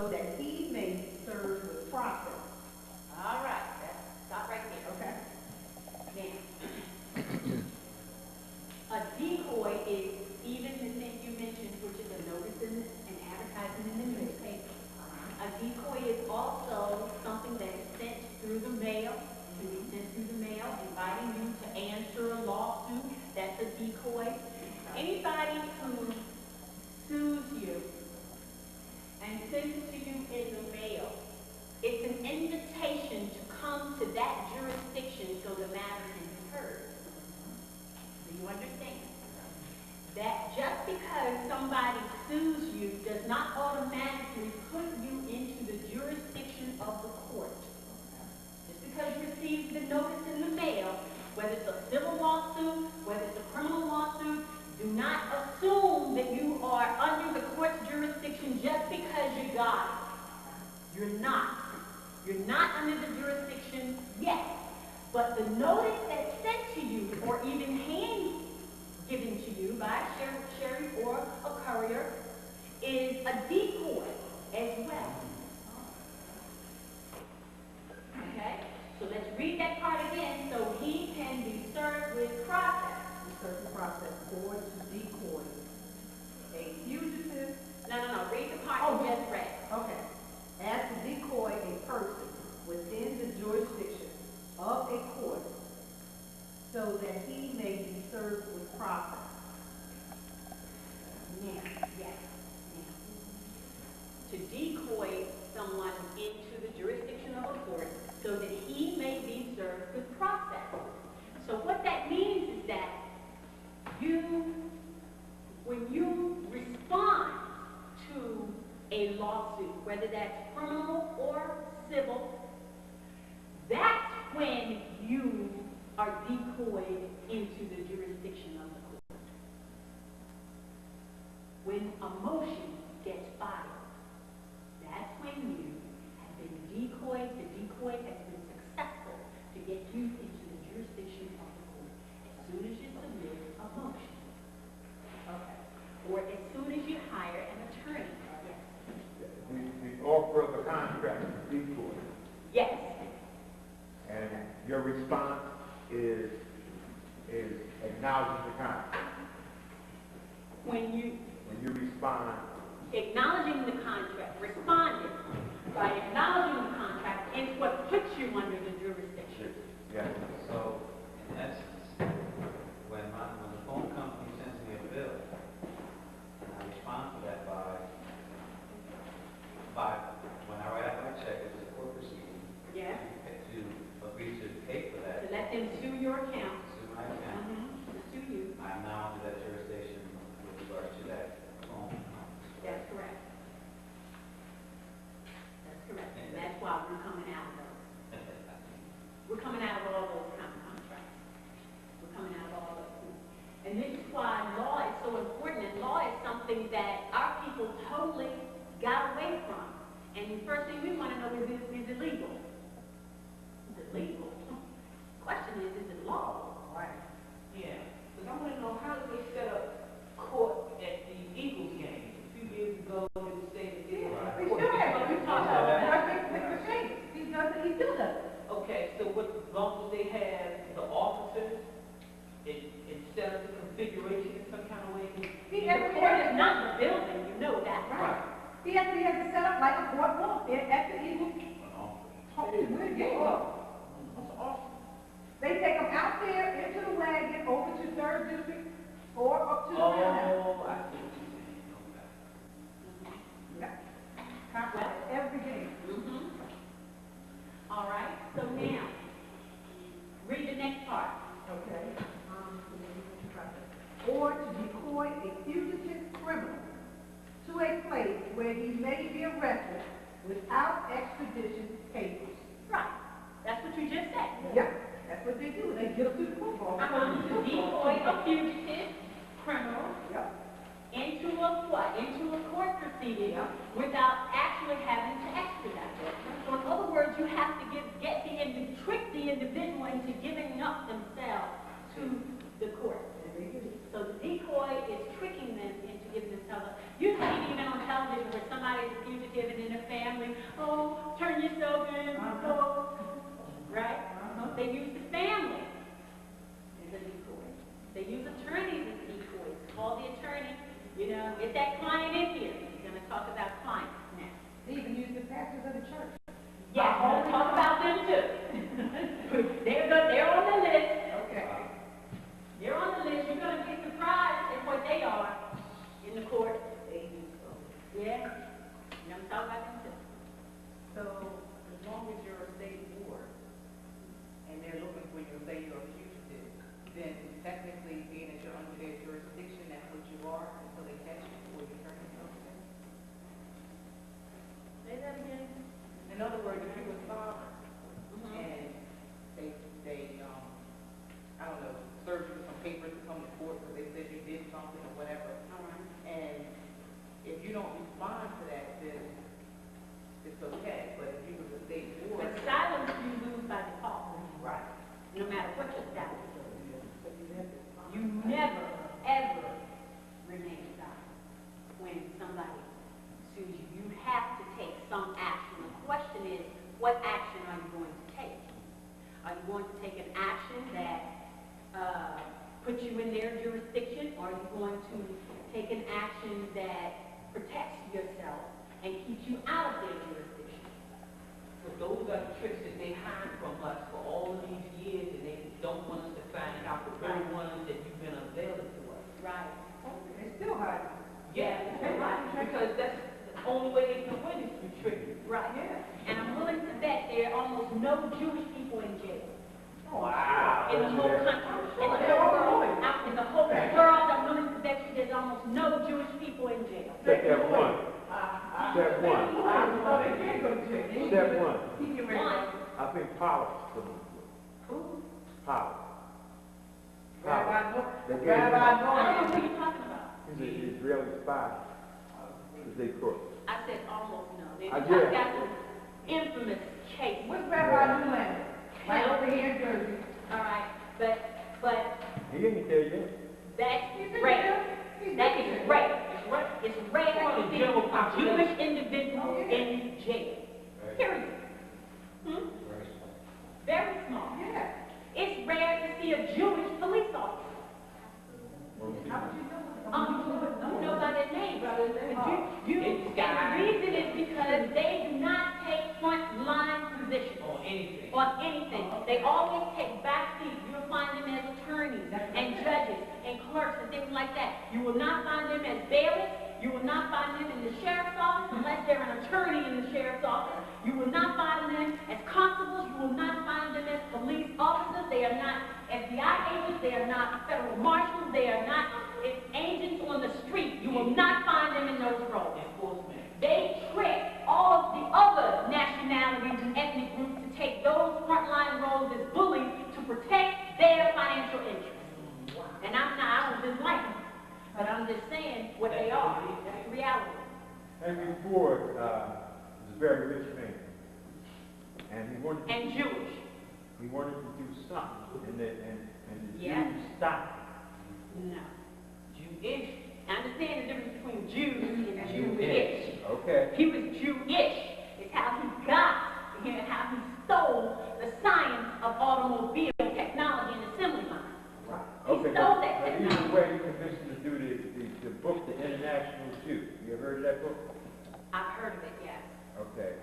so that he may be served with process. All right, stop right there. Okay. Now, a decoy is even the thing you mentioned, which is a notice and advertising in the newspaper. A decoy is also something that is sent through the mail, inviting you to answer a lawsuit. That's a decoy. Anybody who sues you and sends it to you in the mail, it's an invitation to come to that jurisdiction so the matter can be heard. Do you understand? That just because somebody sues you does not automatically put you into the jurisdiction of the court. Just because you received the notice in the mail, whether it's a civil lawsuit, whether it's a criminal lawsuit, do not assume that you are under the court's jurisdiction just because you got it. You're not. You're not under the jurisdiction yet. But the notice that's sent to you, or even hand-given to you by a sheriff or a courier, is a decoy as well. Okay? So let's read that part again so he can be served with process. Certain process, or to decoy a fugitive. No. Read the part you just read. Okay. As to decoy a person within the jurisdiction of a court so that he may be served with process. Yes. To decoy someone into the jurisdiction of a court so that he may be served with process. So what that means is that when you respond to a lawsuit, whether that's criminal or civil, that's when you are decoyed into the jurisdiction of the court. When a motion gets filed, that's when you have been decoyed. The decoy has been successful to get you into the jurisdiction of the court as soon as you submit a motion. Okay. Or as soon as you hire an attorney. Yes. The offer of a contract is decoy. Yes. And your response is acknowledging the contract. When you respond, acknowledging the contract, responding by acknowledging the contract is what puts you under the jurisdiction. yes. So, in essence, when the phone company sends me a bill, and I respond to that by when I write out my check, it's a court proceeding. Yeah. To agree to pay for that. To let them sue your account. Sue my account. To sue you. I'm now under that jurisdiction with regards to that phone. That's correct. That's correct. And that's why we're coming out of those. We're coming out of all those kind of contracts. We're coming out of all those things. And this is why law is so important. And law is something that our people totally got away from. And the first thing we want to know is it legal? Is it legal? The question is it law? Right. Yeah, because I want to know, how did they set up court at the Eagles game? A few years ago, they were saying they did. We still have it. We talked about that. He does it. He still does it. Okay, so what, as long as they have the officers, it set up the configuration in some kind of way? He The court is not the building, you know that, right? He has to set up like a courtroom at the Eagles. We're getting up. That's awesome. They take them out there into the wagon over to 3rd District or up to the roundhouse. Oh, I see what you're saying. Yeah. Well, every game. All right, so now, read the next part. Okay. Or to decoy a fugitive criminal to a place where he may be arrested without extradition papers. Right, that's what you just said. Yeah, that's what they do. They get them to the football. To decoy a fugitive criminal Yep. into yourself in, right? They use the family as a decoy. They use attorneys as decoys. Call the attorney, get that client in here. We're going to talk about clients now. They even use the pastors of the church. Yeah, we're going to talk about them too. They're on the list. Okay. They're on the list. You're going to be surprised at what they are in the court. Yeah. I'm talking about them too. So, as long as you're a state board, and they're looking for you, say you're a fugitive, then technically, being that you're under their jurisdiction, that's what you are until they catch you before you turn yourself in. Say that again. In other words, if you were sovereign, and they I don't know, served you some papers to come to court because they said you did something or whatever, All right. and if you don't respond to that, then it's okay. But if you was a state board, But silence you lose by default. right? No matter what your status is. You never, ever remain silent when somebody sues you. You have to take some action. The question is, what action are you going to take? Are you going to take an action that puts you in their jurisdiction, or are you going to take an action that protects yourself and keeps you out of their jurisdiction? So those are the tricks that they hide from us for all of these years, and they don't want us to find out the very ones that you've been unveiling to us. Right. They still hide. Yeah, right. Because that's the only way they can win is through trickery. Right. Yeah. And I'm willing to bet there are almost no Jewish people in jail. Wow. In the whole country. In the whole world. Out in the whole world, I'm willing to bet you there's almost no Jewish people in jail. Step one. Step one. Step one. One. I think politics. Who? Power. Rabbi Noah. They gave I him- don't know who you're talking about. He's an Israeli spy. They court. I said almost no. I I've did. got some infamous cases. What's Rabbi Newland? Right over here in Jersey. All right. But He ain't there yet. that's rape. That is rape. It's rare to see a Jewish individual in jail. Period. Hmm? Very small. Yeah. It's rare to see a Jewish police officer. Don't know by their name. And the reason is because they do not take front line positions. On anything. They always take back seats. You'll find them as attorneys and judges and clerks and things like that. You will not find them as bailiffs. You will not find them in the sheriff's office unless they're an attorney in the sheriff's office. You will not find them as constables. You will not find them as police officers. They are not FBI agents. They are not federal marshals. They are not agents on the street. You will not find them in those roles. They trick all of the other nationalities and ethnic groups to take those frontline roles as bullies to protect their financial interests. And I don't dislike them, but I'm just saying what they are. That's the reality. Henry Ford was a very rich man, and he wanted to, And Jewish. he wanted to do something, and the Yeah. Jews stopped No. Jewish. I understand the difference between Jews and Jewish. Okay. He was Jewish. It's how he got, how he stole the science of automobile technology and assembly line. He Okay, stole but that either technology. way, he convinced him to do the book, The International Jew. You ever heard of that book? I've heard of it, yes. Okay.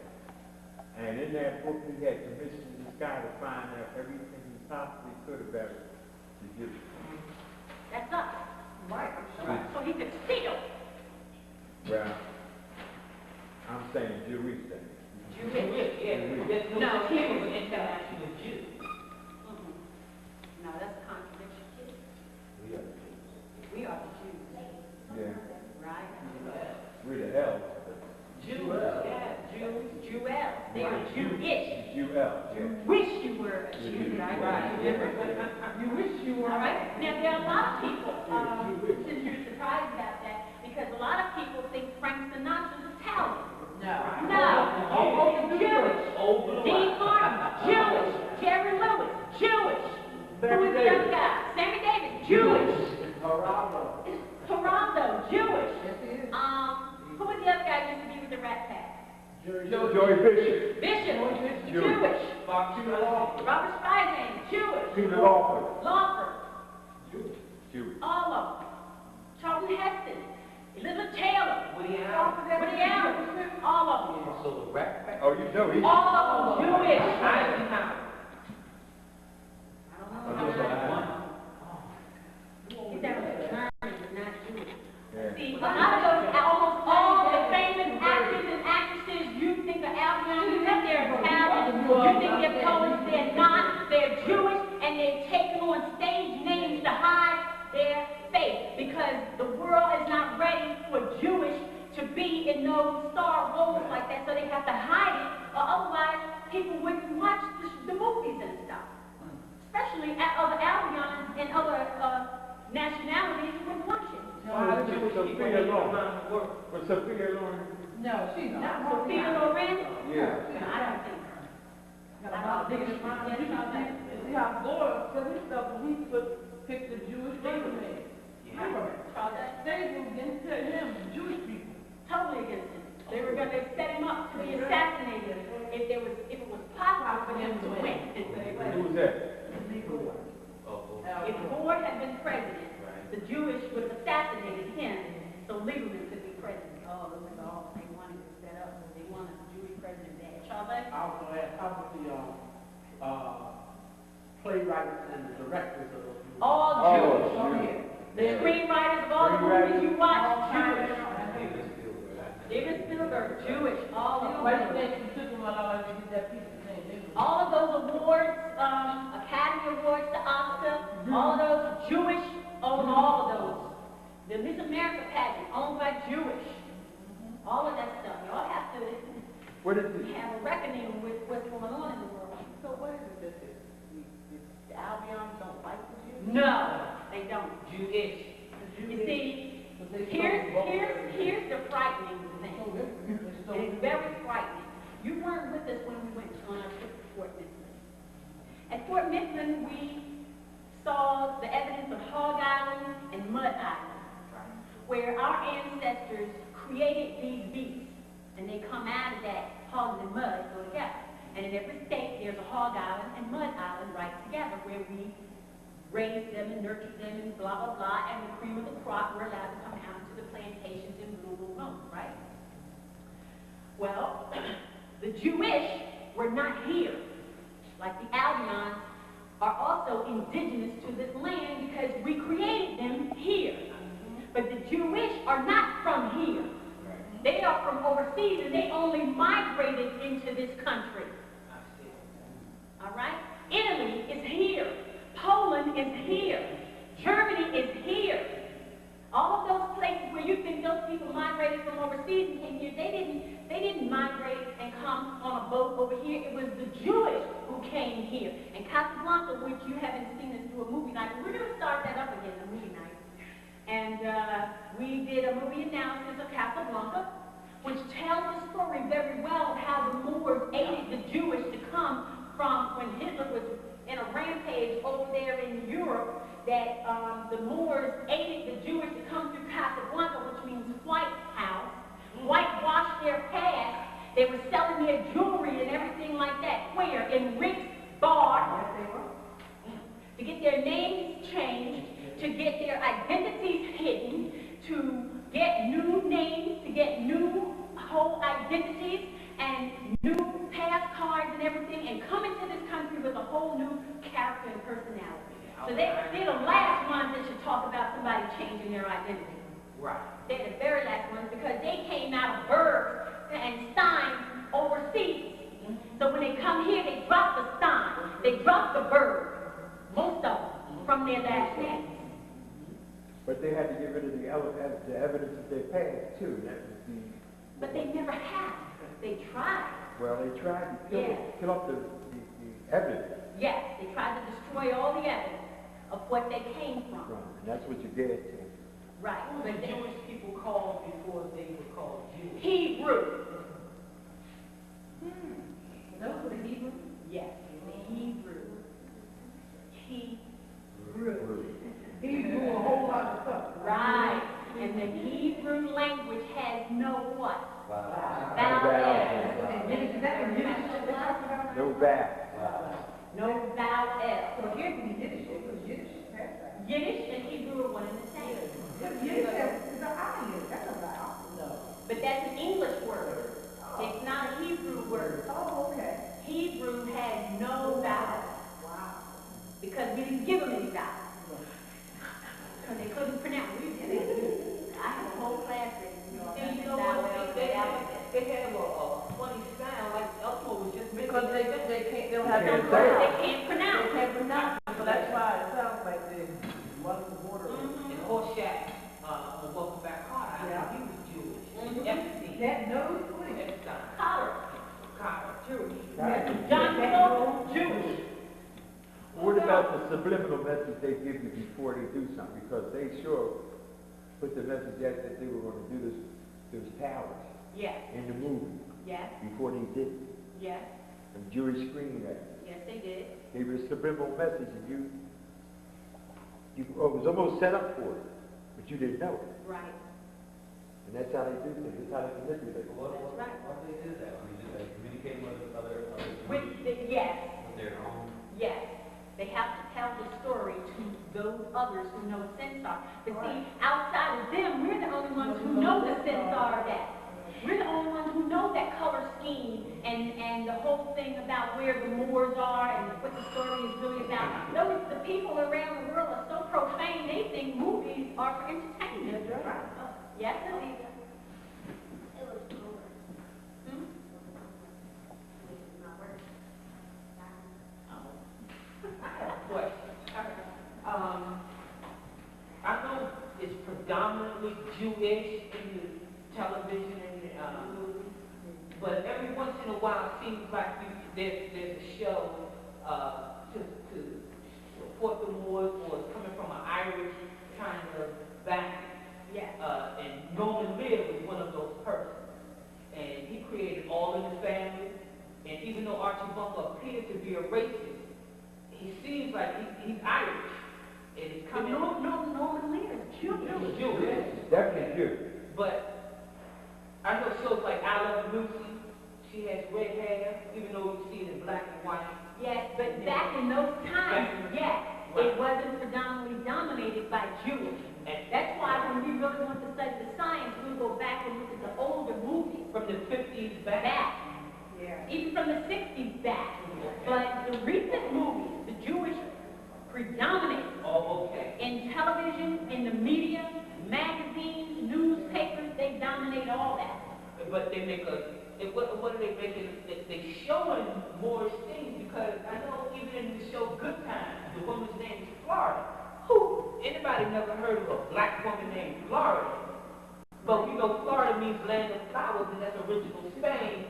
And in that book, he had commissioned this guy to find out everything he possibly could about the Jews. That's us. Right, I'm sure. So he could steal. Well, I'm saying Jewish thing. Jewish. No, he was an international Jew. No, that's a contradiction, too. We are the Jews. Yeah. Right? We're the L. Jews, yeah, Jews, Jewels. They are Jewish. Jew-L. You Yeah. wish you were a Jew, right? You wish you were. All right. Now, there are a lot of people, since you're surprised about that, because a lot of people think Frank Sinatra's Italian. No. Jewish. Dean Martin, Jewish. Jerry Lewis, Jewish. Who is the other guy? Sammy Davis, Jewish. Toronto, Jewish. Who was the other guy who used to be with the Rat Pack? Joy Bishop. Bishop, Jewish. Jewish. Peter Lawford. Robert Spivey, Jewish. Peter Lawford. Lawford, Jewish. all of them. Charlton Heston, Elizabeth Taylor, Woody Allen. Woody Allen, all of them. So the rec. Oh, you know he's. All of them Jewish. Eisenhower. I don't know. He's down with German, but not Jewish. Yeah. See, a lot of those, almost all the famous actors and actresses, you think are Albion, you think they're Italian, you think they're Polish, they're not, they're Jewish, and they're taking on stage names to hide their faith, because the world is not ready for Jewish to be in those star roles like that, so they have to hide it, or otherwise people wouldn't watch the movies and stuff. Especially at other Albions and other nationalities wouldn't watch it. Sophia Loren. Was Sophia Loren? No, she's not. Sophia Loren? Yeah. I don't think her. I think it's fine. See how Gore said his stuff when he picked the Jewish name. Remember? They were against him, Jewish people. Totally against him. They were going to set him up to be assassinated if it was possible for him to win. Who was that? If Moor had been president, the Jewish would have assassinated him, so Lieberman could be president. Oh, those are all they wanted to set up. They wanted the Jewish president bad. Charles? I was going to ask, how about the playwrights and the directors of those movies? All Jewish. Jewish. The screenwriters of all the movies you watch, Jewish. David Spielberg. David Spielberg, Jewish. All of Why them. do you think you took him out to get that piece's name? All of those awards, Academy Awards, the Oscar, all of those Jewish, own all of those. The Miss America pageant, owned by Jewish. All of that stuff. Y'all have to What is it? have a reckoning with what's going on in the world. So what is it that the Albions don't like the Jews? No, they don't. Jewish. You see, here's the frightening thing. It's very frightening. You weren't with us when we went on our trip to Fort Mifflin. At Fort Mifflin, we saw the evidence of Hog Island and Mud Island, where our ancestors created these beasts, and they come out of that hog and mud go together. And in every state, there's a Hog Island and Mud Island right together, where we raised them and nurtured them and blah, blah, blah, and the cream of the crop were allowed to come out to the plantations and boom, boom, boom, right? Well, the Jewish were not here. Like the Albions are also indigenous to this land because we created them here. But the Jewish are not from here. They are from overseas, and they only migrated into this country. All right? Italy is here. Poland is here. Germany is here. All of those places where you think those people migrated from overseas and came here, they didn't migrate and come on a boat over here. It was the Jewish who came here. And Casablanca, which you haven't seen us do a movie night, we're going to start that up again, a movie night. And we did a movie analysis of Casablanca, which tells the story very well of how the Moors aided the Jewish to come from when Hitler was in a rampage over there in Europe, that the Moors aided the Jewish to come through Casablanca, which means white house, whitewashed their past. They were selling their jewelry and everything like that. Where? In Rick's bar. Yes, they were. To get their names changed, to get their identities hidden, to get new names, to get new whole identities and new pass cards and everything, and come into this country with a whole new character and personality. So they're the last ones that should talk about somebody changing their identity. Right. They're the very last ones because they came out of Berg and Stein overseas. So when they come here, they drop the Stein, they drop the Berg, most of them, from their last names. But they had to get rid of the evidence of their past, too. That was the... But they never have. They tried. Well, they tried to kill off the evidence. Yes, they tried to destroy all the evidence of what they came from. And that's what you get to. Right. Who were the Jewish people called before they were called Jews? Hebrew. Those were the Hebrews? Yes, the Hebrew. Hebrew. Hebrew, a whole lot of stuff. Right. And the Hebrew language has no what? Wow. Vowels. no vowel. No vowel. So here's the Yiddish, because Yiddish is perfect. Yiddish and Hebrew are one and the same. Yiddish is an iron, that's a vowel. No. But that's an English word. It's not a Hebrew word. Oh, okay. Hebrew had no vowel Wow. because we didn't give them any vowels. Because they couldn't pronounce it. I have a whole class that, And you know what, they have a funny sound, like Elmo was just making. Because they don't have Can't no say it. they can't pronounce They it. can't pronounce it, so that's why it sounds like they must have water. And Horseshack, on Welcome Back Carter, Yeah. he was Jewish. Mhm. Epstein, That nose, please. Epstein, Collar. Carter, Jewish. John Paul, Jewish. What about the subliminal message they give you before they do something? Because they sure put the message out that they were going to do this, those towers Yes, in the movie yes, before they did it. yes, And Jure screamed at it. yes, they did. They were a subliminal message and it was almost set up for it, but you didn't know it. Right. And that's how they do things. That's how they manipulate. What That's right. do they do that? I mean, do they communicate with other Yes, with their own? yes. They have to tell the story to those others who know Centaur. But see, outside of them, we're the only ones who know the Centaur that. We're the only ones who know that color scheme and the whole thing about where the Moors are and what the story is really about. Those the people around the world are so profane, they think movies are for entertainment. Yes, Anita. Hmm? I have a question. I know it's predominantly Jewish in the television and but every once in a while it seems like there's a show to support the Moors or it's coming from an Irish kind of back. Yes. And Norman Lear was one of those persons. And he created All in the Family. And even though Archie Bunker appeared to be a racist, he seems like he's Irish. And he's coming. Norman Lear is Jewish. Jewish. Definitely Jure. But I know shows like I Love Lucy. She has red hair, even though you see it in black and white. Yes, but back in those times, yes, Right. it wasn't predominantly dominated by Jewish. And That's why when we really want to study the science, we go back and look at the older movies from the 50s back. back, Yeah. even from the 60s back. But the recent movies, the Jewish predominate Oh, okay. in television, in the media, magazines, newspapers, they dominate all that. But they make what are they making? They showing more things because I know even in the show Good Times, the woman's name is Florida. Who? Anybody never heard of a black woman named Florida? But you know Florida means land of flowers, and that's original Spain,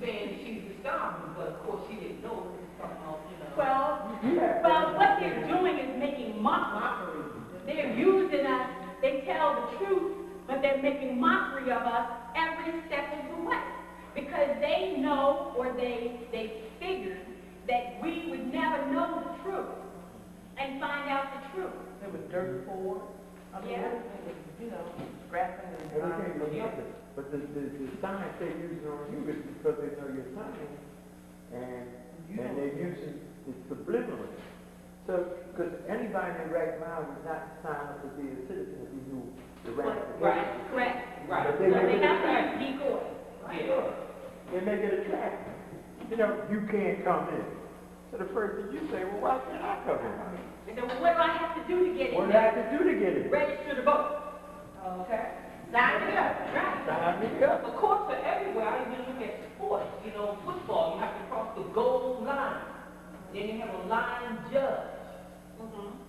saying she's the sovereign. But of course she didn't know it was something else, you know. Well, what they're doing is making mockery. They're using us. They tell the truth, but they're making mockery of us every step of the way. Because they know, or they figured, that we would never know the truth and find out the truth. They were dirt poor. I mean, Yeah. everything was, you know, scrapping and Everything was grinding. nothing. But the science they're using on you is because they know your science. And they're using it subliminally. So, because anybody in their right mind would not sign up to be a citizen if he knew the ramifications. Right. Correct? Right. But So they make they it have attractive. to use decoy. Yeah. They make it attractive. You know, you can't come in. So the first thing you say, well, why can't I come in? And then what do I have to do to get What in do I there? have to do to get in? Register to vote. Okay. Sign me up. Right. Sign me up. Of course, for everywhere, I even look at sports. You know, football, you have to cross the goal line. Then you have a line judge.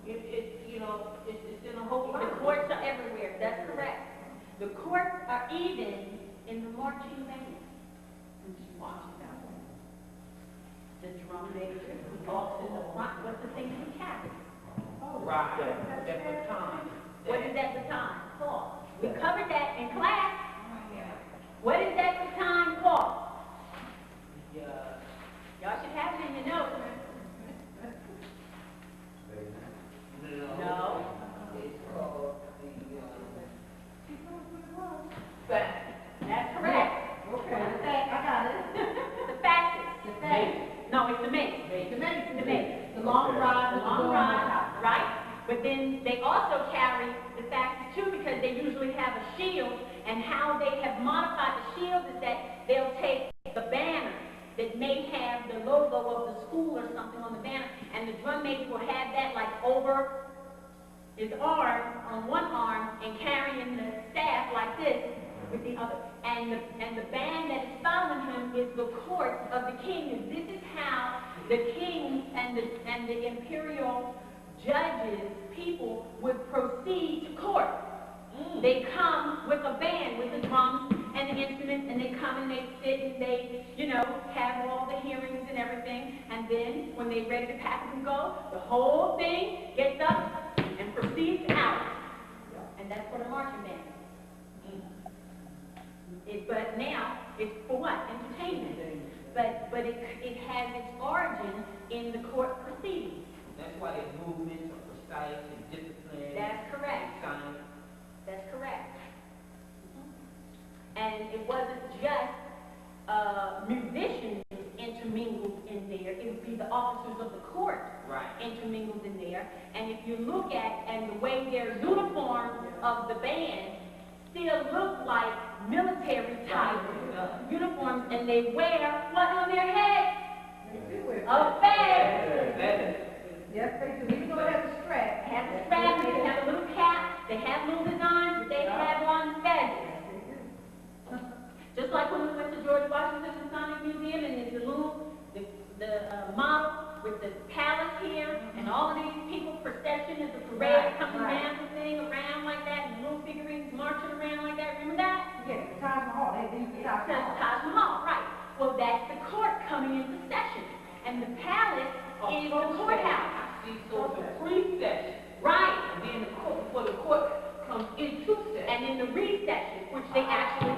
You know, it's in a whole line. The courts are everywhere. That's correct. The courts are even in the marching band. The drum major who walks in the front with the thing he carries. Right, that baton. What is that baton for? We covered that in class. What is that baton for? Yeah. Y'all should have it in your notes. No. It's called the fact. That's correct. Okay, I got it. The fascist. The face. No, it's long rod, right? But then they also carry the fact too, because they usually have a shield, and how they have modified the shield is that they'll take the banner that may have the logo of the school or something on the banner, and the drum major will have that like over his arm, on one arm, and carrying the staff like this with the other. And the band that is following him is the court of the king. And this is how the king and the imperial judges, people, would proceed to court. They come with a band, with the drums and the instruments, and they come and they sit and they, you know, have all the hearings and everything. And then when they're ready to pack up and go, the whole thing gets up and proceeds out. And that's what a marching band is. But now, it's for what? Entertainment. But it has its origin in the court proceedings. That's why their movements are precise and disciplined. That's correct. Science. That's correct. And it wasn't just musicians intermingled in there. It would be the officers of the court intermingled in there. And if you look at, and the way their uniforms of the band still look like military type uniforms, and they wear what on their head? A fez. Yes, they do. Even though it has a strap. Have a strap, they have a little cap, they have little designs, but they have on feathers. Just like when we went to George Washington Sonic Museum, and there's the little, the model with the palace here, and all of these people procession as a parade coming down the thing around like that, and little figurines marching around like that. Remember that? Yes, the Taj Mahal. They use the Taj Mahal. Taj Mahal, right. Well, that's the court coming into session. And the palace is the courthouse. So it's a pre-session. Right. And then the court, before the court comes into session. And in the recession, which they actually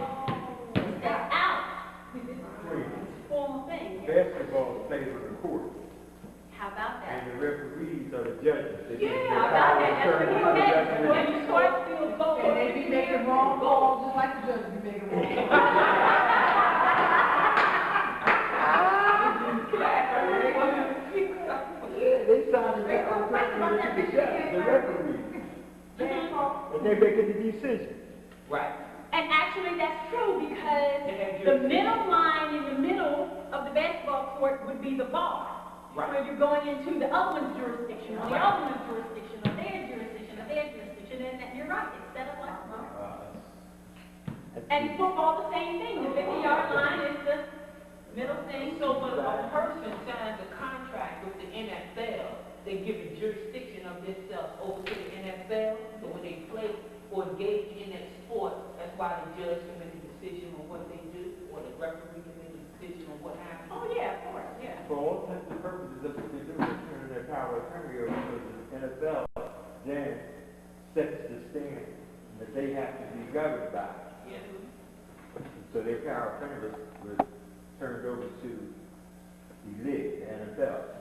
step out. It's a formal thing. Basketball plays on the court, How about that? and the referees are the judges. They get Yeah, their how about power that? That's turned what you to the had. referee. When you start to feel both. And they be making wrong calls, just like the judges be making wrong calls. Yeah, they sign the referee. And they making the decision. Right. And actually, that's true, because the middle line in the middle of the basketball court would be the bar. Right. Where you're going into the other one's jurisdiction, or the other one's jurisdiction, or their jurisdiction, or their jurisdiction, and you're right, it's set up like a bar. And football, the same thing. The 50-yard line is the middle thing. So when a person signs a contract with the NFL, they give a jurisdiction of themselves over to the NFL. So when they play or engage in that sport, that's why the judge can make a decision on what they do, or the referee can make a decision on what happens. Oh, yeah, of course, yeah. For all intents and purposes, that's what they do, they turn their power of attorney over to the NFL, then sets the standard that they have to be governed by. Yeah. So their power of attorney was turned over to the league, the NFL.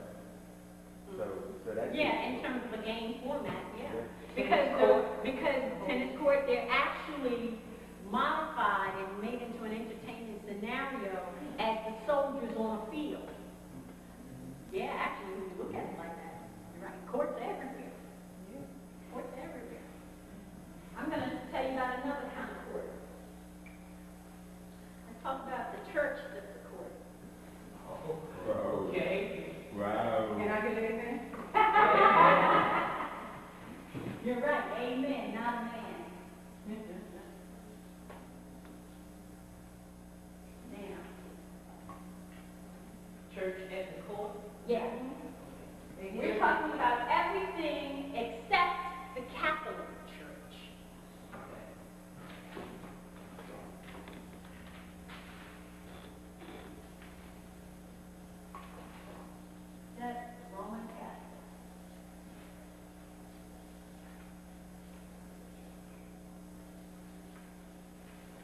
So that's. Yeah, in terms of a game format, yeah. Yeah. Because tennis court, they're actually modified and made into an entertainment scenario as the soldiers on a field. Yeah, actually, when you look at it like that, you're right. Courts everywhere. Courts everywhere. I'm going to tell you about another kind of court. Let's talk about the church that's the court. Okay. Wow. Can I get it in there? You're right. Amen, not a man. Now, Church at the court. yeah. We're talking about everything except the Catholic Church. That's Roman Catholic.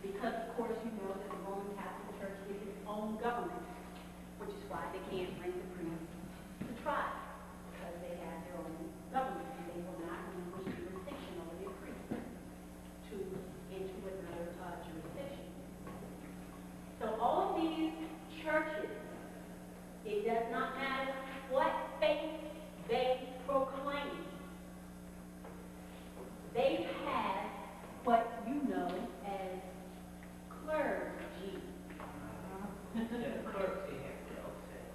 Because, of course, you know that the Roman Catholic Church is its own government, which is why they can't bring the priest to trial, because they have their own government, and they will not relinquish jurisdiction over their priests into another jurisdiction. So all of these churches, it does not matter what faith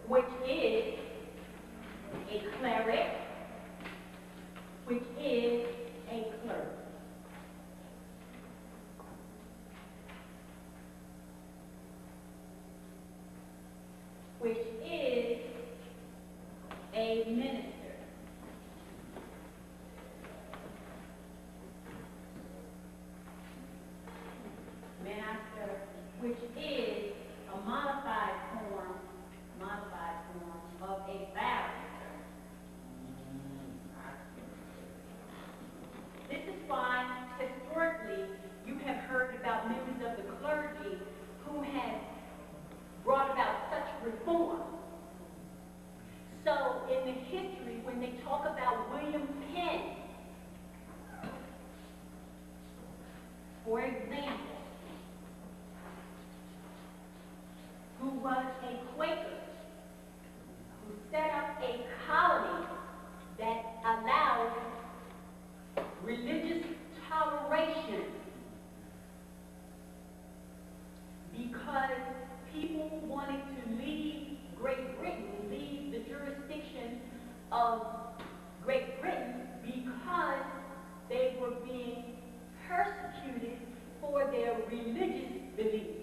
which is a cleric, which is a clerk. Which is a minister. Master, which is a modified form of a barrister. This is why, historically, you have heard about members of the clergy who have brought about such reform. So, in the history, when they talk about William Penn, for example, who was a Quaker, who set up a colony that allowed religious toleration because people wanted to leave Great Britain, leave the jurisdiction of Great Britain because they were being persecuted for their religious beliefs.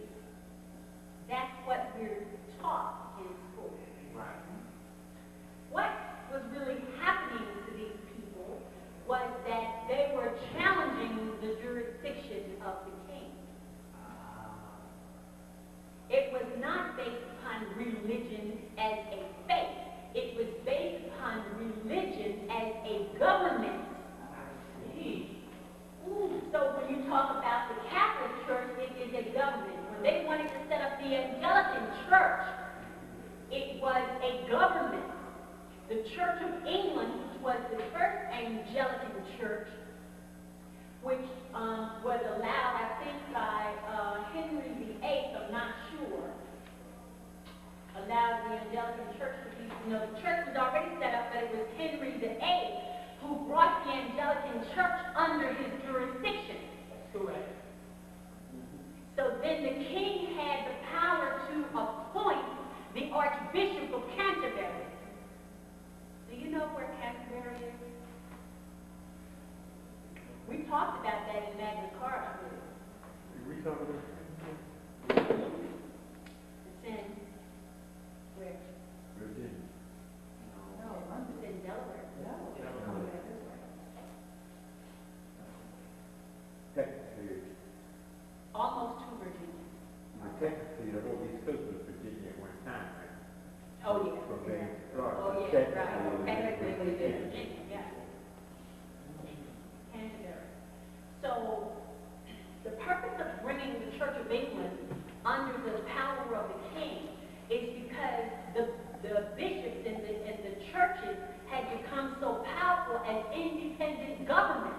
That's what we're taught in school. Right. What was really happening to these people was that they were challenging the jurisdiction of the king. It was not based upon religion as a faith. It was based upon religion as a government. So when you talk about the Catholic Church, it is a government. When they wanted to set up the Anglican Church, it was a government. The Church of England, which was the first Anglican church, which was allowed, I think, by Henry VIII, I'm not sure, allowed the Anglican church to be, the church was already set up, but it was Henry VIII who brought the Anglican church under his jurisdiction. Correct. So then the king had the power to appoint the Archbishop of Canterbury. Do you know where Canterbury is? We talked about that in Magna Carta. We talking about? It's in where? Virginia. No, it's in Delaware. Technically, Almost to Virginia. technically, the whole East Coast was Virginia at one time, right? Oh, yeah. From Maine to Florida. Oh, yeah, right. Technically, it was in Virginia, yeah. Canterbury. So, the purpose of bringing the Church of England under the power of the king is because the bishops and the churches had become so powerful as independent governments,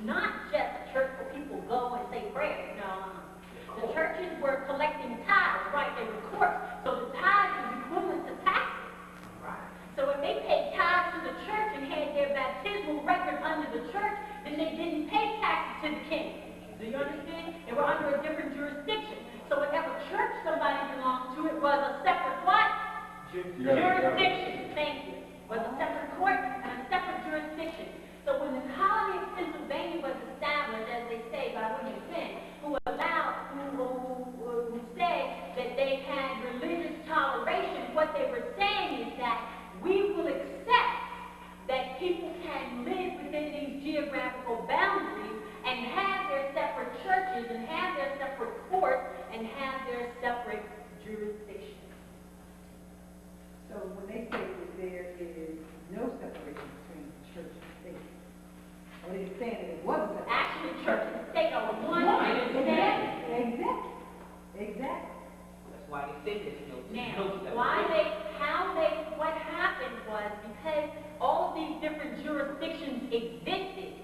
not just a church where people go and say prayers. No. The churches were collecting tithes, right? They were courts. So the tithes was equivalent to taxes. So if they paid tithes to the church and had their baptismal record under the church, then they didn't pay taxes to the king. Do you understand? They were under a different jurisdiction. So whatever church somebody belonged to, it was a separate what? Jurisdiction. Thank you. Was a separate court and a separate jurisdiction. So when the colony of Pennsylvania was established, as they say, by William Penn, who said that they had religious toleration, what they were saying is that we will accept that people can live within these geographical boundaries and have their separate churches and have their separate courts and have their separate jurisdictions. So when they say that there is no separation between church and state, are they saying that it wasn't separate? Actually, church and state are one and the same. Exactly. That's why they say there's no Now, what happened was because all of these different jurisdictions existed,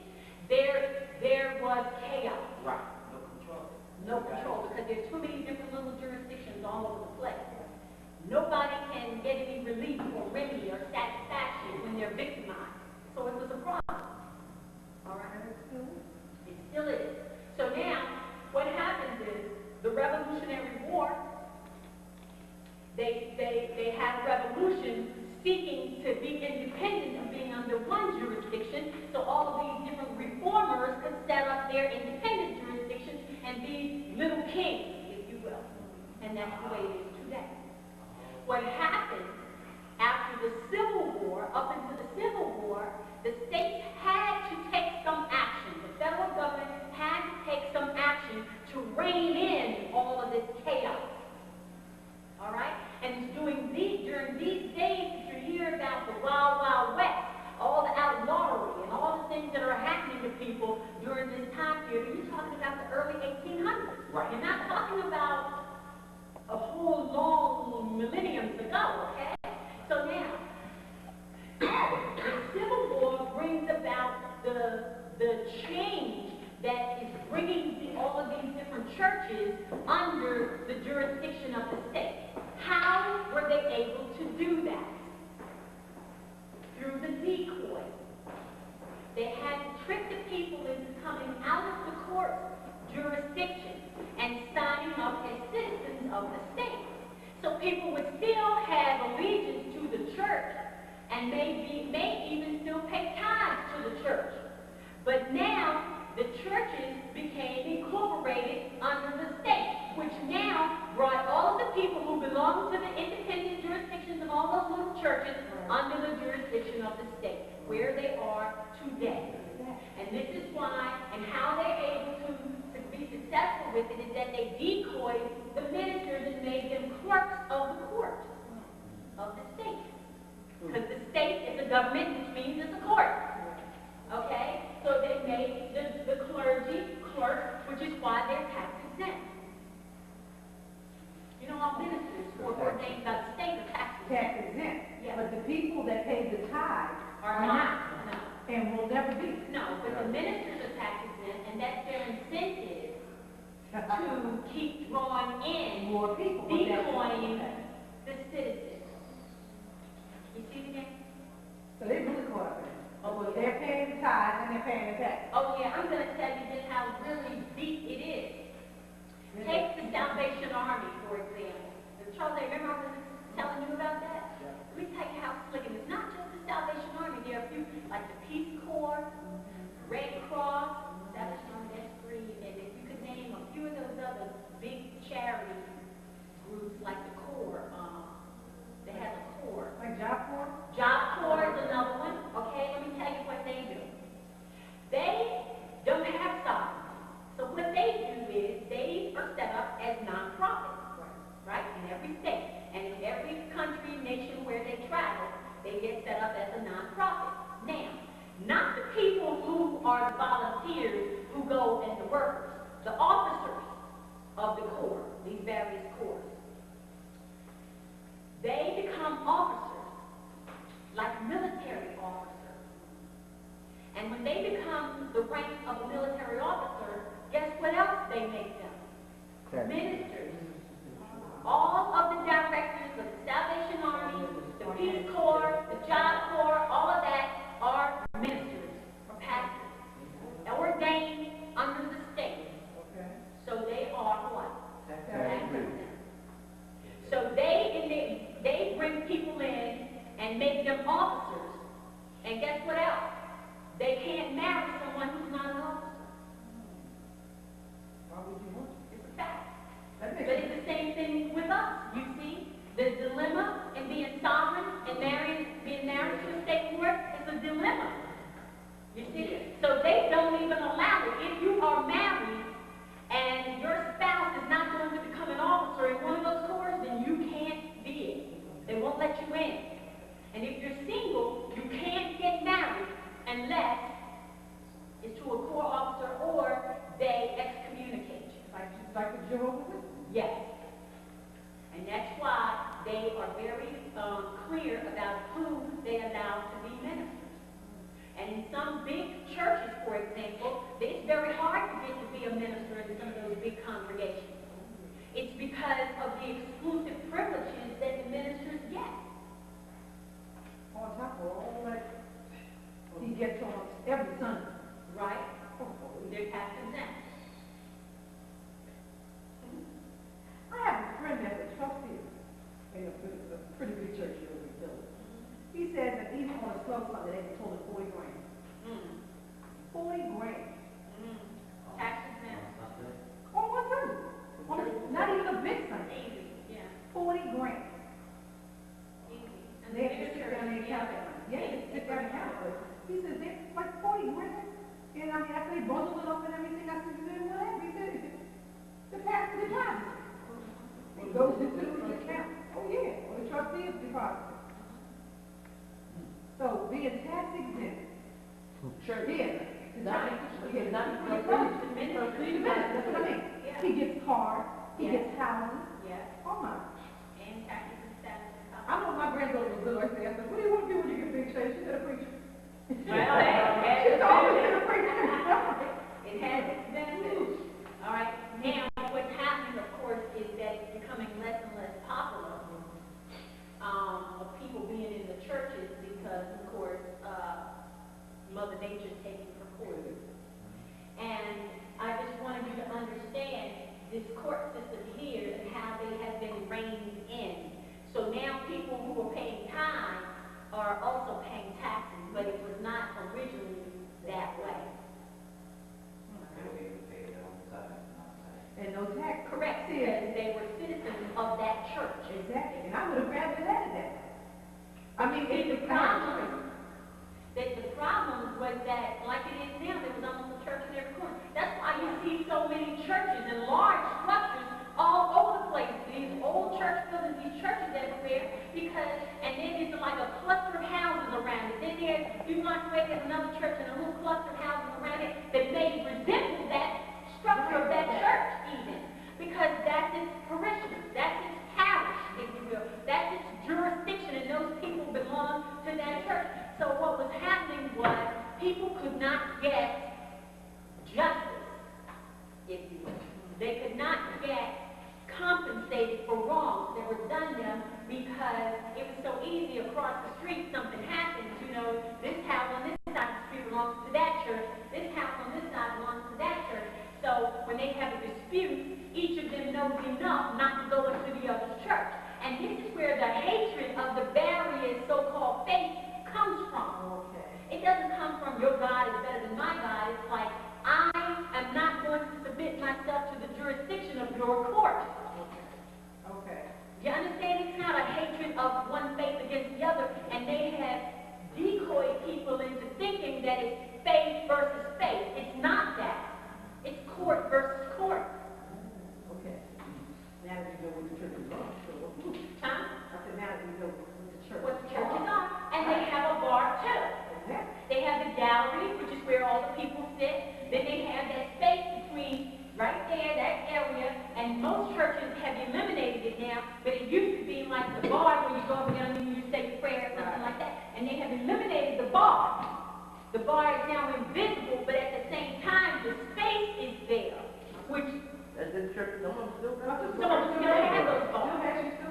there was chaos. Right. No control. No control, because there's too many different little jurisdictions all over the place. Nobody can get any relief or remedy or satisfaction when they're victimized. So it was a problem. All right? It still is. So now, what happens is, the Revolutionary War, they they had a revolution seeking to be independent of being under one jurisdiction, so all of these different reformers could set up their independent jurisdictions and be little kings, if you will. And that's the way it is today. What happened after the Civil War, up into the Civil War, the states had to take some action. The federal government had to take some action to rein in all of this chaos. All right? And it's during these days that you hear about the Wild Wild West, all the outlawry and all the things that are happening to people during this time period. You're talking about the early 1800s. Right. You're not talking about a whole long millenniums ago, okay? So now, the Civil War brings about the change that is bringing all of these different churches under the jurisdiction of the state. How were they able to do that? Through the decoy. They had to trick the people into coming out of the court jurisdiction and signing up as citizens of the state. So people would still have allegiance to the church and may even still pay tithes to the church. But now, the churches became incorporated under the state, which now brought all of the people who belong to the independent jurisdictions of all those little churches under the jurisdiction of the state, where they are today. And this is why, and how they're able to be successful with it, is that they decoyed the ministers and made them clerks of the court, of the state. Because the state is a government, which means it's a court. Okay? So they made the clergy clerks, which is why they're tax exempt. You know, all ministers who are ordained by the state are tax exempt. Yeah. But the people that pay the tithe Are not. No. and will never be. No, but the ministers are tax exempt, and that's their incentive to keep drawing in More people. decoying the citizens. You see the game? So they really caught up in it. Oh, Well, yeah. they're paying the tithe and they're paying the tax. Oh yeah, I'm going to tell you just how really deep it is. Take the Salvation Army, for example. Charles, remember I was telling you about that? Let me tell you how slick it is. Not just the Salvation Army. There are a few, like the Peace Corps, Red Cross, Salvation Army, that's three. And if you could name a few of those other big charity groups, like the Corps, they have a Corps. Like Job Corps? Job Corps is another one. Okay, let me tell you what they do. They don't have sovereignty. So what they do is they are set up as nonprofits, right? In every state and in every country, nation where they travel, they get set up as a nonprofit. Now, not the people who are the volunteers who go and the workers, the officers of the Corps, these various corps. They become officers, like military officers. And when they become the rank of a military officer, guess what else they make them? Okay. Ministers. All of the directors of the Salvation Army, the Peace Corps, the Job Corps, all of that are ministers or pastors, ordained under the state. Okay. So they are what? Tax exempt. So they bring people in and make them officers. And guess what else? They can't marry someone who's not an officer. Why would you want to? It's a fact. That But makes it's the same thing with us, you see. The dilemma in being sovereign and being married to a state court is a dilemma. You see? So they don't even allow it. If you are married and your spouse is not going to become an officer in one of those corps, then you can't be it. They won't let you in. And if you're single, you can't get married unless it's to a corps officer or they excommunicate you. like the Jehovah's Witnesses. Yes. And that's why they are very clear about who they allow to be ministers. And in some big churches, for example, it's very hard to get to be a minister in some of those big congregations. It's because of the exclusive privileges that the ministers get. On top 12 something, they told him 40 grand. 40 grand. Tax exempt. On one person. Not even a big sum. Easy, yeah, 40 grand. easy. And they have to sit down and count that money. Yeah, they sit down and count it. He says, they're like 40 grand. And I mean, after they bundle it up and everything, I said, then whatever. He said, the pass the deposit. It goes into the account. Oh, yeah, or the trustee's deposit. So, being tax exempt. Sure. Yeah. Not, Yeah, not, that's what I mean. Yeah. He gets cars, he Yeah. gets houses. Yeah, Oh my. and taxes and status. I know my granddaughter was little. I said, what do you want to do when you get big chase? She said a preacher. She's always been a preacher. It has its benefits. All right, now what's happening, of course, is that it's becoming less and less popular of people being in the churches because, of course, Mother Nature's taking her course. And I just wanted you to understand this court system here and how they have been reined in. So now people who are paying time are also paying taxes, but it was not originally that way. And no tax. Correct, because they were citizens of that church. Exactly. And I would have rather added that. I mean, See, it's the problem was that, like it is now, there was almost a church in every corner. That's why you see so many churches and large structures all over the place. These old church buildings, these churches everywhere, because, and then there's like a cluster of houses around it. Then there's, you want to there's another church and a little cluster of houses around it that may resemble that structure of that church even. Because that's its parishioners, that's its parish, if you will. That's its jurisdiction, and those people belong to that church. So what was happening was people could not get justice, if you will. They could not get compensated for wrongs that were done to them because it was so easy across the street, something happens, you know, this house on this side of the street belongs to that church, this house on this side belongs to that church. So when they have a dispute, each of them knows enough not to go into the other's church. And this is where the hatred of the various so-called faiths comes from. It doesn't come from your God is better than my God. It's like, I am not going to submit myself to the jurisdiction of your court. Okay. You understand? It's not a hatred of one faith against the other, and they have decoyed people into thinking that it's faith versus faith. It's not that. It's court versus court. Okay. Now that we know what the church is on, so Huh? I said, now that we know what the church What the churches are. And they have a bar too. Exactly. They have the gallery, which is where all the people sit. Then they have that space between right there, that area, and most churches have eliminated it now, but it used to be like the bar where you go over there and you say your prayer, something like that. And they have eliminated the bar. The bar is now invisible, but at the same time, the space is there, which That's in church, no one still got this. some of them still have those bars.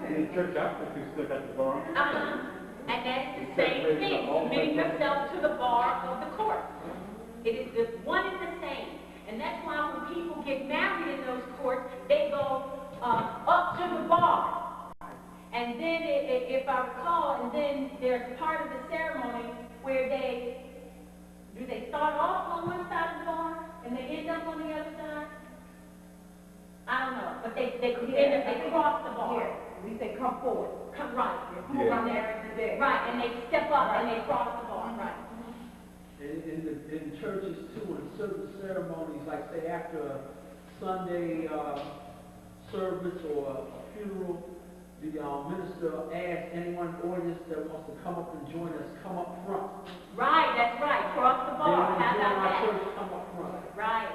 In church outfit, you still got the bar. And that's the same thing, submitting yourself to the bar of the court. It is the one and the same. And that's why when people get married in those courts, they go up to the bar. And then, if I recall, and then there's part of the ceremony where do they start off on one side of the bar and they end up on the other side? I don't know, but they cross the bar. Yeah. We say come forward. Come right. Yeah. Come there today. Right, and they step up and they cross the bar, right. In churches too, in certain ceremonies, like say after a Sunday service or a funeral, the minister asks anyone in the audience that wants to come up and join us, come up front. Right, that's right, cross the They bar, want to how join about our that? church, come up front. Right,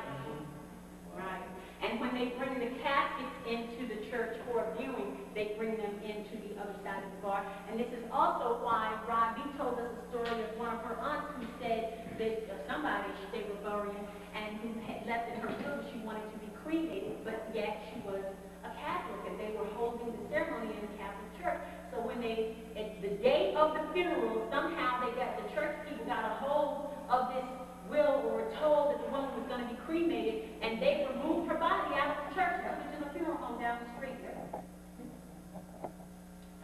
right. And when they bring the caskets into the church for viewing, they bring them into the other side of the bar. And this is also why Robbie told us a story of one of her aunts who said that somebody they were burying and who had left in her will she wanted to be cremated, but yet she was a Catholic and they were holding the ceremony in the Catholic Church. So when at the day of the funeral, somehow the church people got a hold of this will or were told that the woman was going to be cremated, and they removed her body out of the church and put it in a funeral home down the street there.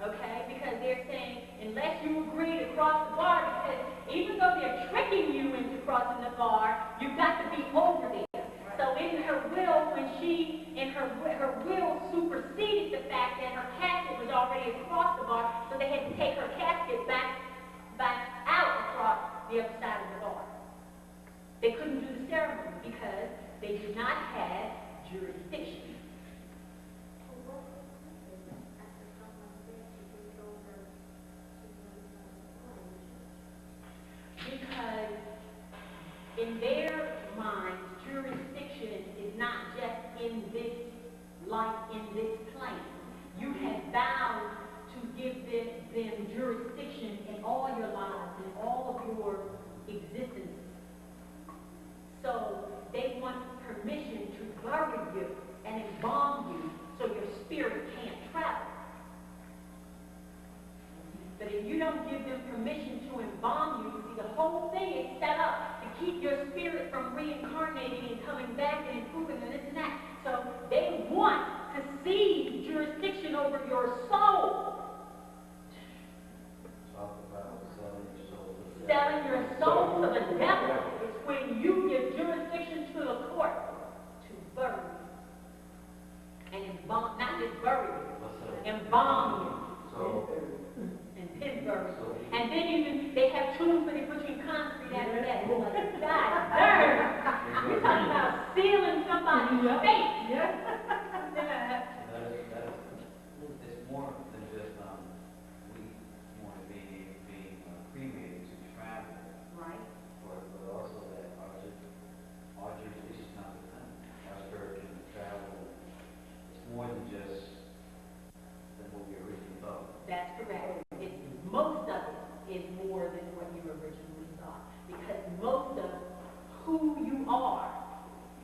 Okay? Because they're saying, unless you agree to cross the bar, because take her casket back out across the other side of the bar. They couldn't do the ceremony because they did not have jurisdiction. Because in their minds, jurisdiction is not just in this life, in this plane. You have vowed to give them jurisdiction in all your lives, in all of your existence. So they want permission to bury you and embalm you so your spirit can't travel. But if you don't give them permission to embalm you, see, the whole thing is set up to keep your spirit from reincarnating and coming back and improving and this and that. So they want to seize jurisdiction over your soul. Talk about selling your soul to the devil. Selling your soul to the devil is when you give jurisdiction to the court to bury you. And embalm, not just bury you, embalm you. So, And Pittsburgh. And then even they have tombs where they put you in concrete after that. Like, God darn! You're talking about sealing somebody's face. it's more than just, we want to be being cremated to travel. Right. But also that our jurisdiction is not the same. Our spirit can travel. It's more than just than what we originally thought. That's correct. Most of it is more than what you originally thought. Because most of who you are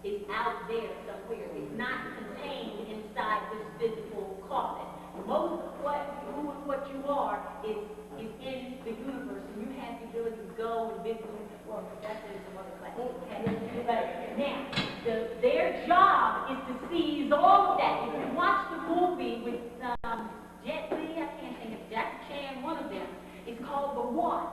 is out there somewhere. It's not contained inside this physical coffin. Most of who and what you are is in the universe, and you have the ability to go and visit. Well, that's in some other class. Okay? But now, their job is to seize all of that. If you watch the movie with Jet Li, I can't think of Jackie Chan, one of them, it's called The One.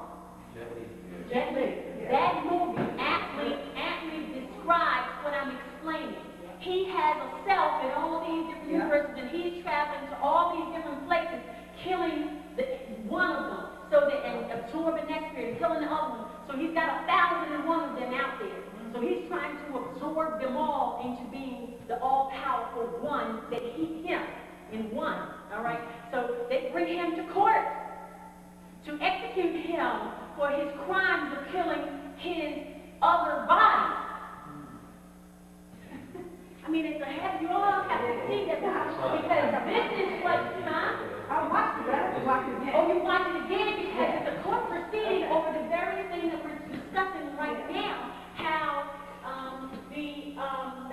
Jet Li. That movie aptly describes what I'm explaining. He has a self in all these different universes, and he's traveling to all these different places, killing one of them, and absorbing that spirit, and killing the other one. So he's got 1,001 of them out there. So he's trying to absorb them all into being the all-powerful one that he's him in one. All right. So they bring him to court to execute him for his crimes of killing his other body. I mean, it's a heavy, you all have to see that because this is what, I watched it, but I have to watch it again. Oh, you watch it again because it's a court proceeding over the very thing that we're discussing right now. How the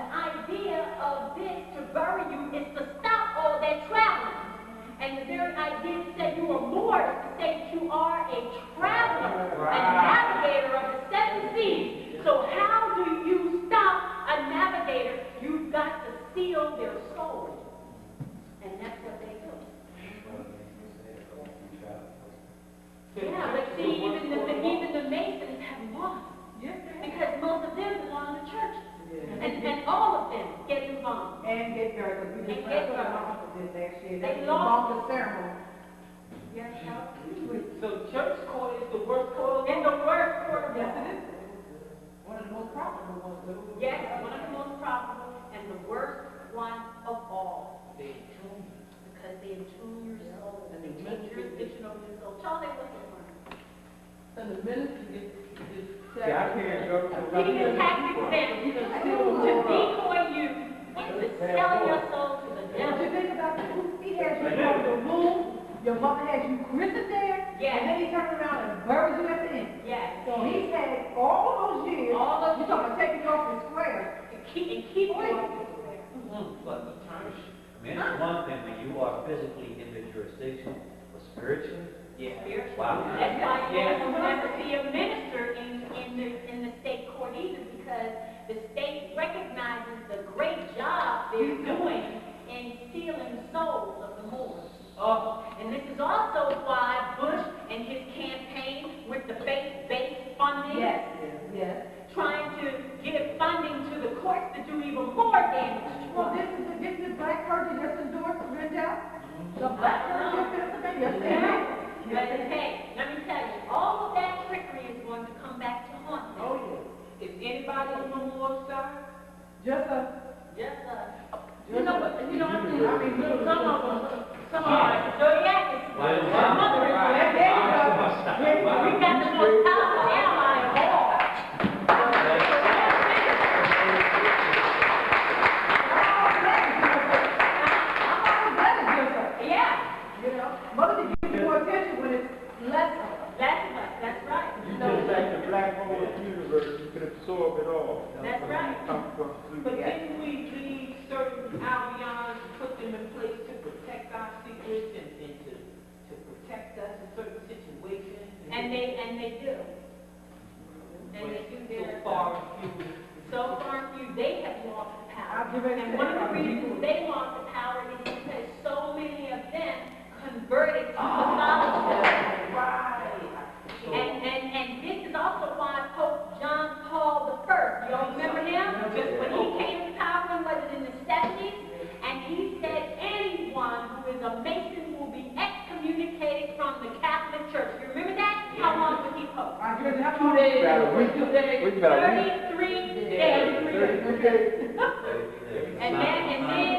idea of this to bury you is to stop all that traveling. And the very idea to say you are Moor is to say that you are a traveler, a navigator of the seven seas. So how do you stop a navigator? You've got to seal their soul. And that's what they do. Yeah, but see, even the Masons have lost. Because most of them belong to churches. And all of them get involved. And get buried. We just get went to this last year. They lost the ceremony. Yes, So church court is the worst court of in the worst court of Yes, law. it is. One of the most profitable ones. Yes, one of the most profitable and the worst one of all. Because they attune your soul and they take jurisdiction over your soul. Charlie, what's the one? So the minister gets See, I can't go to He can tax exempt to decoy you into selling your soul to the What devil. you think about this? He has you on the room, your mother has you christened there, Yes. and then he turns around and buries you at the end. Yes. So he's had all those years, All those you're talking about taking you off the square. And keep you off the square. But, I mean, it's one thing when you are physically in the jurisdiction, but spiritually, Spiritually. wow. That's why you don't have to be a minister in the state court either, because the state recognizes the great job they're doing in stealing souls of the Moors. And this is also why Bush and his campaign with the faith-based funding, Yes. trying to give funding to the courts to do even more damage. Well, this is the black clergy just endorsed Rendell. The black clergy of Pennsylvania. But hey, let me tell you, all of that trickery is going to come back to haunt them. Oh, yeah. Is anybody on the Moor side? Just a, Just You know what, I mean, some of them, so yeah, it's Why- the mother is there you go. we got the most powerful ally of all. Yeah, You know, mother gives you more attention when it's less of them. that's right. You just like the black hole of the universe, you can absorb it all. That's right. Come through. but didn't we leave certain alliances to put them in place to protect our secrets and to protect us in certain situations? And they do. And they do their. So far few, they have lost the power. I'll give it And to one of the them. reasons they lost the power is because so many of them converted to Catholicism. Right. And this is also why Pope John Paul I, y'all remember him? Just when he came to power, was it in the 70s? And he said anyone who is a Mason will be excommunicated from the Catholic Church. You remember that? How long was he Pope? I hear that. 2 days. About a week. 2 days. Wait, about a week. 33 days. And then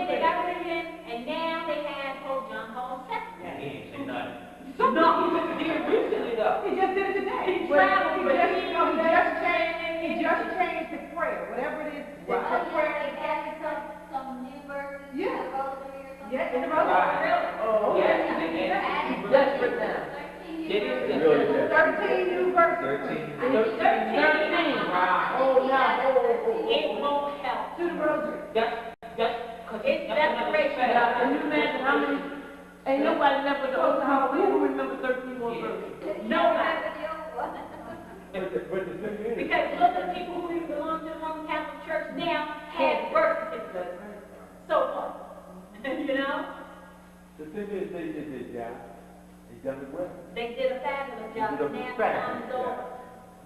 they got rid of him, and now they had Pope John Paul II. He ain't say nothing. No, he just did it recently though. He just did it today. He traveled, but He just changed the prayer, whatever it is. Right. The prayer. Some new verses. Yeah. The rosary or something. Yeah, in the road. Right. Oh, Yes, yeah. he did. He's desperate now. 13 It new is verses. desperate. 13 new verses. 13. Wow. Oh, now, It won't help. to the rosary. That's, cause It's desperation. Can you imagine how many, ain't nobody never knows how, we don't remember 13 more verses. Nobody. But the thing is, Because look at people who belong to the Roman Catholic Church now have birth certificates. So what? You know? the thing is, they did their job. They done it well. They did a fabulous job. They did Now a it's fabulous time is job. over.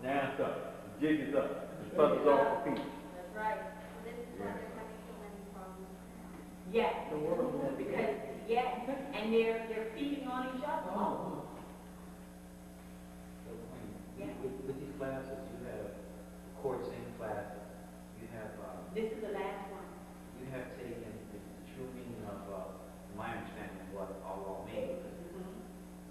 Now it's up. The jig is up. The fuzzle's off the feet. That's right. This is where they're coming to win from. Yes. Because, yes, and they're feeding on each other. Yeah. With these classes, you have court same classes, you have, This is the last one. you have taken the true meaning of, my understanding of what Allah means.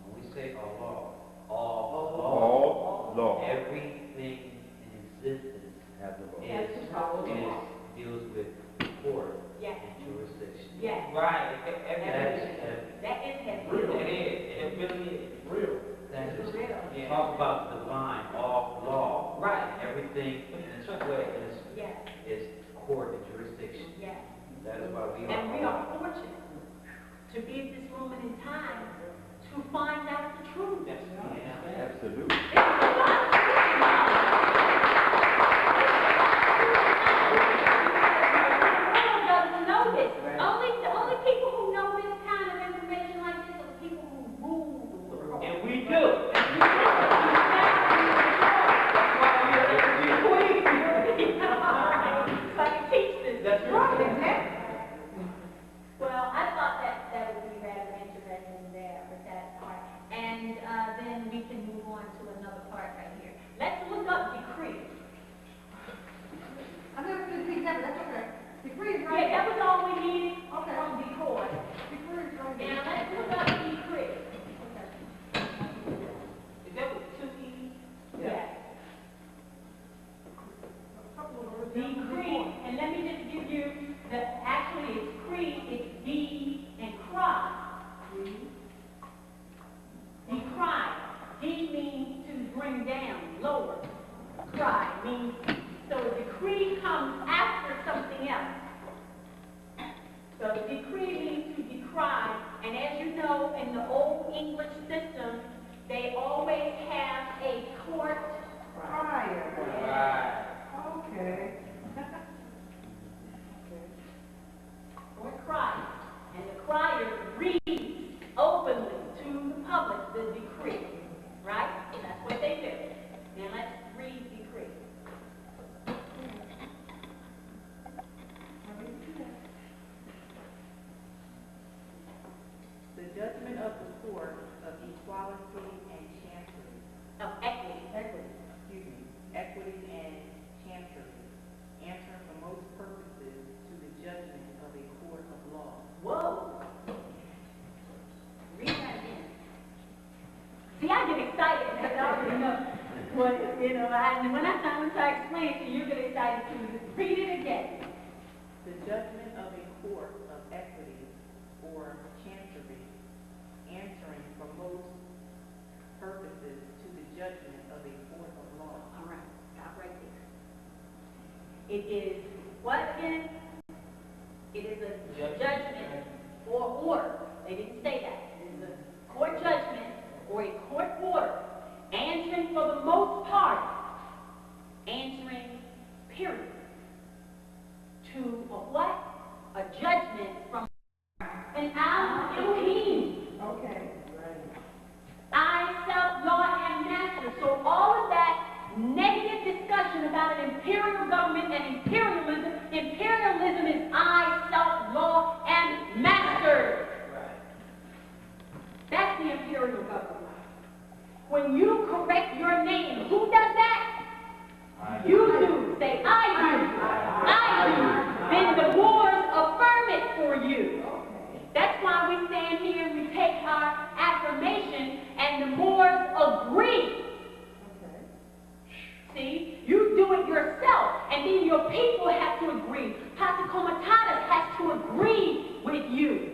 When we say Allah, All law. everything in existence Have the law. deals with court Yes. and jurisdiction. Yes. Right, That everything. is heavy. That is heavy. It is, it really is. Real. That is, Yeah. talk about the divine, all law. Right. Everything in its way Yes. is court and jurisdiction. Yes. That is why we are. And we are fortunate to be at this moment in time to find out the truth. Yeah. Absolutely. Doesn't know this. The only people who know this kind of information like this are the people who rule the world. And we do. So I can teach this. That's right. Exactly. Well, I thought that would be rather interesting there with that part. And then we can move on to another part right here. Let's look up decree. I'm never going to see that, but that's okay. Decree is Yeah, right that there. was all we needed Okay. from Decoy. Decree is right Now there. let's look up decree. Is that with 2 E's? Yes. Decree, and let me just give you actually it's cree, it's D and cry. Decry. D means to bring down, lower. Cry means, so a decree comes after something else. So decree means to decry, and as you know, in the old English system, they always have a court Prior. Right. Okay. or crier, and the crier reads openly to the public the decree, right? That's what they do. Now let's read decree. See, I get excited because I already know. When I try to explain it to you, you get excited too. Just read it again. The judgment of a court of equity or chancery, answering for most purposes to the judgment of a court of law. All right, stop right there. It is what again? It is a judgment or order. They didn't say that. It is a court judgment or a court order, answering for the most part, answering, period, to a what? A judgment from an Elohim. Okay. I, self, law, and master. So all of that negative discussion about an imperial government and imperialism, imperialism is I, self, law, and master. That's the imperial government. When you correct your name, who does that? You do. Say, I do. I do. Then the Moors affirm it for you. That's why we stand here and we take our affirmation and the Moors agree. See, you do it yourself and then your people have to agree. Pastor Comitatus has to agree with you.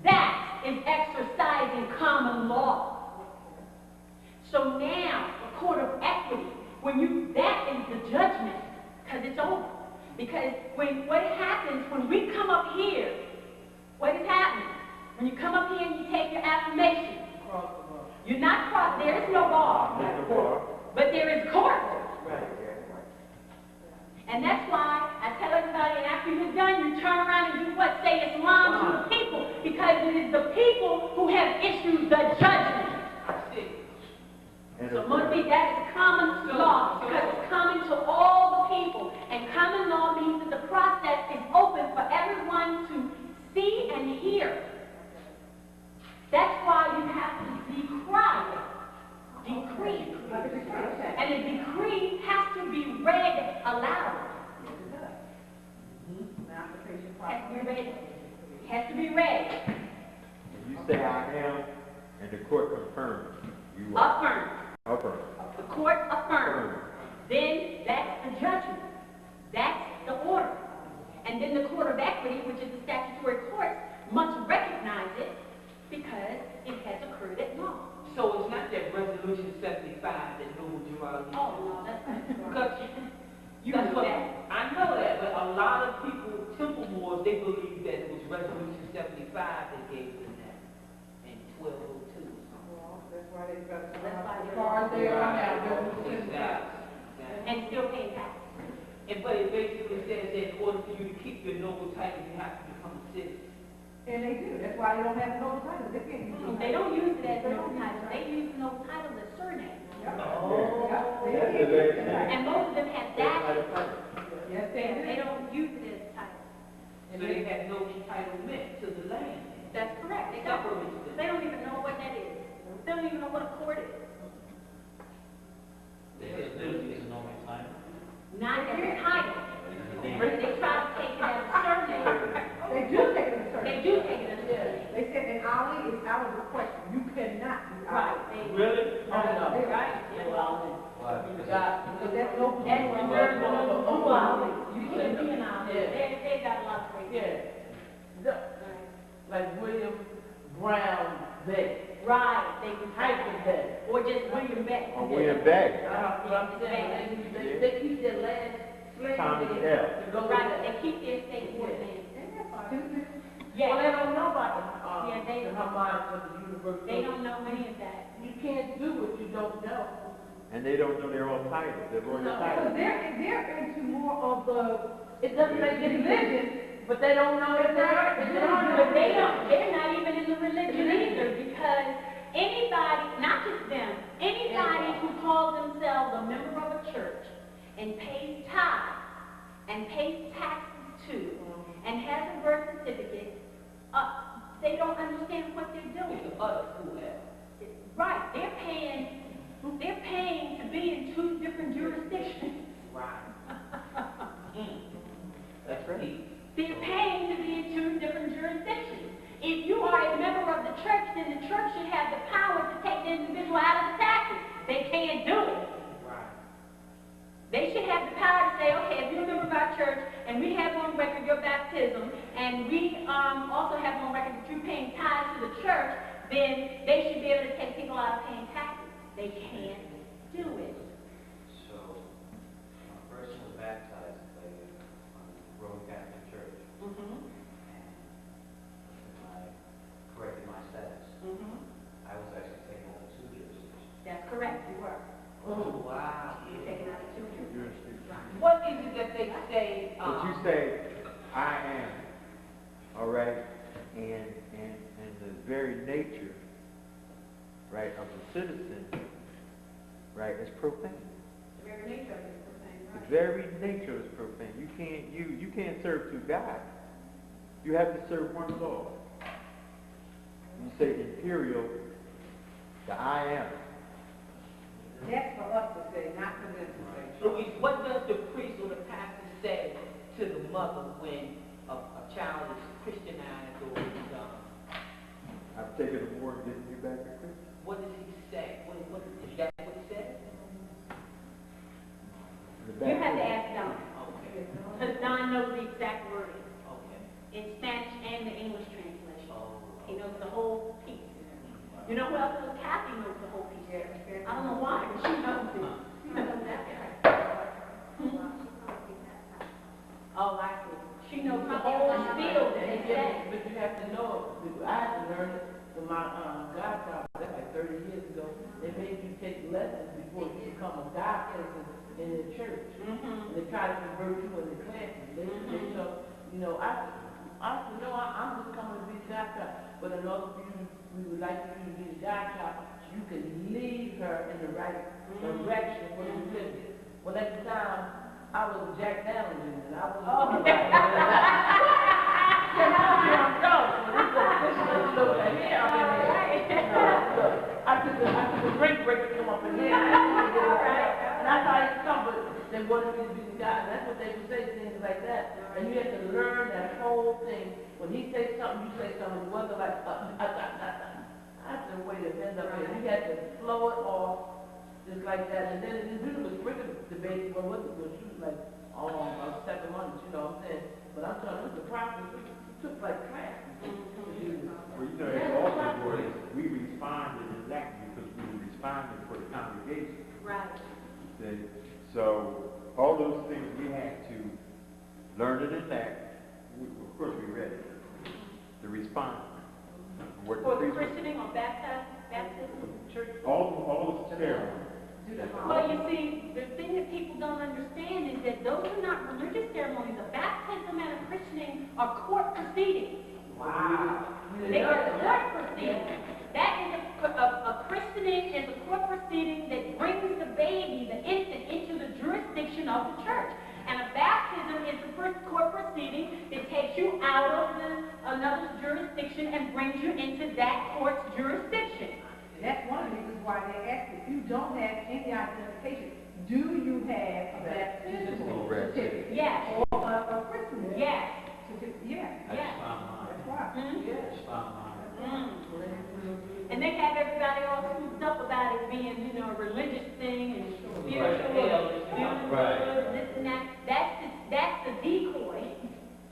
That is exercising common law. So now, a court of equity, that is the judgment, because it's over. Because what happens when we come up here, what is happening? When you come up here and you take your affirmation, you're not crossed, there is no bar, but there is court. And that's why I tell everybody, and after you're done, you turn around and do what? Say Islam to the people, because it is the people who have issued the judgment. So must be that is common law, because it's common to all the people. And common law means that the process is open for everyone to see and hear. That's why you have to decree. And a decree has to be read aloud. Has to be read. You say I am, and the court confirms. You are. Affirm. The court affirms. Then that's the judgment. That's the order. And then the court of equity, which is the statutory court, must recognize it because it has occurred at law. So it's not that resolution 75 that Noble Jure. Oh, no, that's not Because you that's know what, that. I know that, but a lot of people, Temple Moors, they believe that it was resolution 75 that gave them that in 1202 or something. That's why they got That's why as they're- far as they are now, Exactly. And still paying tax. But it basically says that in order for you to keep your noble title, you have to become a citizen. And they do. That's why they don't have no title. They can't use it. They don't use it as no title. They use no title as surname. And most of them have dashes. Yes, they do. They don't use it as title. So they have no entitlement to the land. That's correct. They don't even know what that is. They don't even know what a court is. There's no title. Not as a title. They try to take it as a surname. They do take it as a They surname. do take it as a surname. They said in Ali, it's out of the question. You cannot be Ali. Right. They, Really? right. Why? Because that's no. That's reserved for those who are Ali. You can't be an Ali. Yeah. They got a lot of ways. Yeah. Like William Brown Beck. Right. They can Hyphen Beck. Or just William Beck. Or William Beck. What I'm saying, they keep their last slave Thomas name L. to go with Right. that. They keep their state court name. Stupid. Yeah. Well, they don't know about Yeah, they- the Hamas of the university. They don't know any of that. You can't do what you don't know. And they don't know their own titles, their royal Because titles. they're into more of the It doesn't make any difference, but they don't know if they're. But they're not even in the religion either, because anybody, not just them, anybody who calls themselves a member of a church and pays tithes and pays taxes too, and has a birth certificate, they don't understand what they're doing. It's us who have. Right, they're paying to be in two different jurisdictions. Right. That's right. They're paying to be in two different jurisdictions. If you are a member of the church, then the church should have the power to take the individual out of the taxes. They can't do it. Right. They should have the power to say, okay, if you're a member of our church and we have on record your baptism and we also have on record that you're paying tithes to the church, then they should be able to take people out of paying taxes. They can't do it. So, when a person was baptized by the Roman Catholic Church, Mm-hmm. and I corrected my status, Mm-hmm. I was actually taken out of 2 jurisdictions. That's correct, you were. Oh, wow. You're taken out of two jurisdictions. What is it that they say, But you say, I am, all right, and the very nature, right, of the citizen, right, is profane. The very nature of it is profane, The right? very nature is profane. You can't serve two gods. You have to serve one Lord. You say imperial, the I am. That's for us to say, not for them to say. Louise, what does the priest or the pastor say to the mother when a child is Christianized or is, I've taken a Moor and given you back a Christian. what does he say? Is that what he said? You have to ask Don, Okay, because Don knows the exact wording okay. in Spanish and the English translation. Oh, He knows the whole piece. You know who else knows? Kathy knows the whole piece. I don't know why, but she knows it. Oh, I see. She knows the whole spiel that they say. But you have to know, I had to learn it from my godfather, that's like 30 years ago. They made you take lessons before you become a God person in the church. Mm-hmm. And they try to convert you in the classes. They so, you know, I said, no, I'm just coming to be the godchild. But in order for you, we would like for you to be the godchild, you can lead her in the right direction for you living. Well, at the time, I was a Jack Daniels, and I was I took a drink break to come up in here. And that's how you come, but they wanted me to be the guy, and that's what they would say, things like that. And you have to learn that whole thing. When he says something, you say something. It wasn't like, that's the way to end up here. You had to flow it off just like that. And then it really was freaking debate. Well, what was she was like, about 7 months, you know what I'm saying? But I'm telling you, the process, it took like classes. Well, you know, it's also important, we responded exactly because we were responding for the congregation. Right. See? So, all those things we had to learn it in that. Of course, we read it. The response. What For the priest- christening or baptism? church, all the ceremonies. Well, you see, the thing that people don't understand is that those are not religious ceremonies. A baptism and a christening are court proceedings. Wow. They are court proceedings. That is a christening is a court proceeding that brings the baby, the infant, into the jurisdiction of the church. And a baptism is the first court proceeding that takes you out of another jurisdiction and brings you into that court's jurisdiction. And that's one of the reasons why they ask if you don't have any identification, do you have a baptism certificate? Yes. Or a christening? Yes. Certificate? Yeah. I Yeah. just found mine. That's why. Hmm? I just found mine. And they have everybody all swooped up about it being, you know, a religious thing and spiritual, this and that. That's the decoy.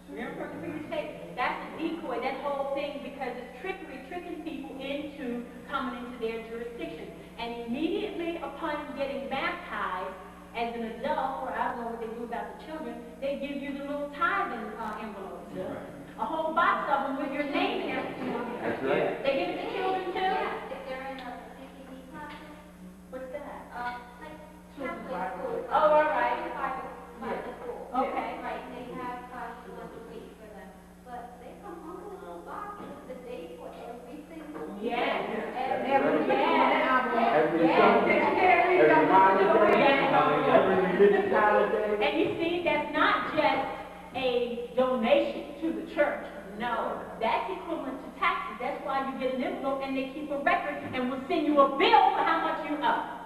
Remember when you say that's the decoy, that whole thing, because it's trickery, tricking people into coming into their jurisdiction. And immediately upon getting baptized as an adult, or I don't know what they do about the children, they give you the little tithing envelopes. A whole box of them with your name and everything on it. That's right. They give it to children too? If they're in a CCD classes, What's that? like Catholic school. Oh, all right. Private school. Okay. Right, they have classes once a week for them. But they come home with a little box with the date for every single week. Yes. Every Every Sunday, every holiday, every religious holiday. And you see, that's not just a donation to the church. No, that's equivalent to taxes. That's why you get an envelope and they keep a record and will send you a bill for how much you owe.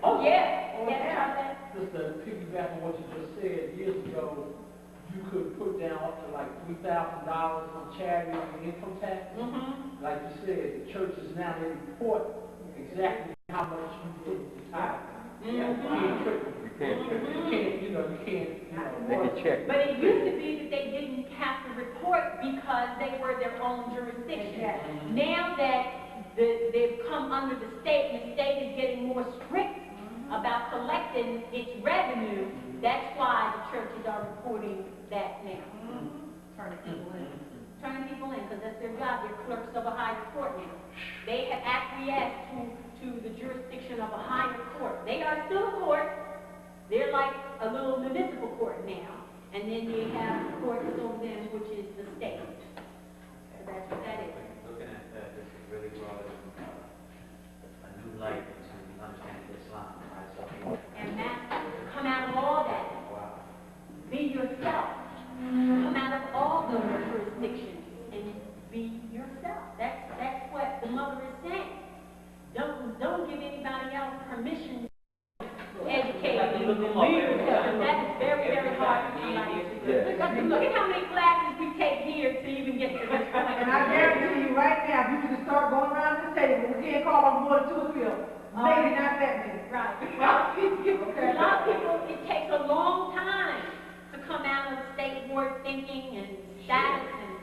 Oh, yeah. That's right. Just to piggyback on what you just said, years ago, you could put down up to like $3,000 on charity on your income tax. Like you said, the churches now, they report exactly how much you put in the tithe. You can't trick them. You can't check. You can't. They can check. But it used to be that they didn't have to report because they were their own jurisdiction. Now that they've come under the state, and the state is getting more strict about collecting its revenue, that's why the churches are reporting that now. Turning people in. Turning people in, because that's their job. They're clerks of a higher court now. They have acquiesced to the jurisdiction of a higher court. They are still a court. They're like a little municipal court now. And then they have the court that's over them, which is the state. So that's what that is. Looking at that, this has really brought a new light into understanding Islam, right? So, And master, come out of all that. wow. Be yourself. Come out of all those jurisdictions and be yourself. That's what the mother is saying. Don't give anybody else permission to educate you and lead yourself. That is very, very hard for somebody to do. Look at how many classes we take here to even get to this point. And I guarantee you right now, you can just start going around this table, we can't call on more than 2 or 3 of them. Maybe not that many. Right. Well, a lot of people, it takes a long time to come out of state board thinking and status and,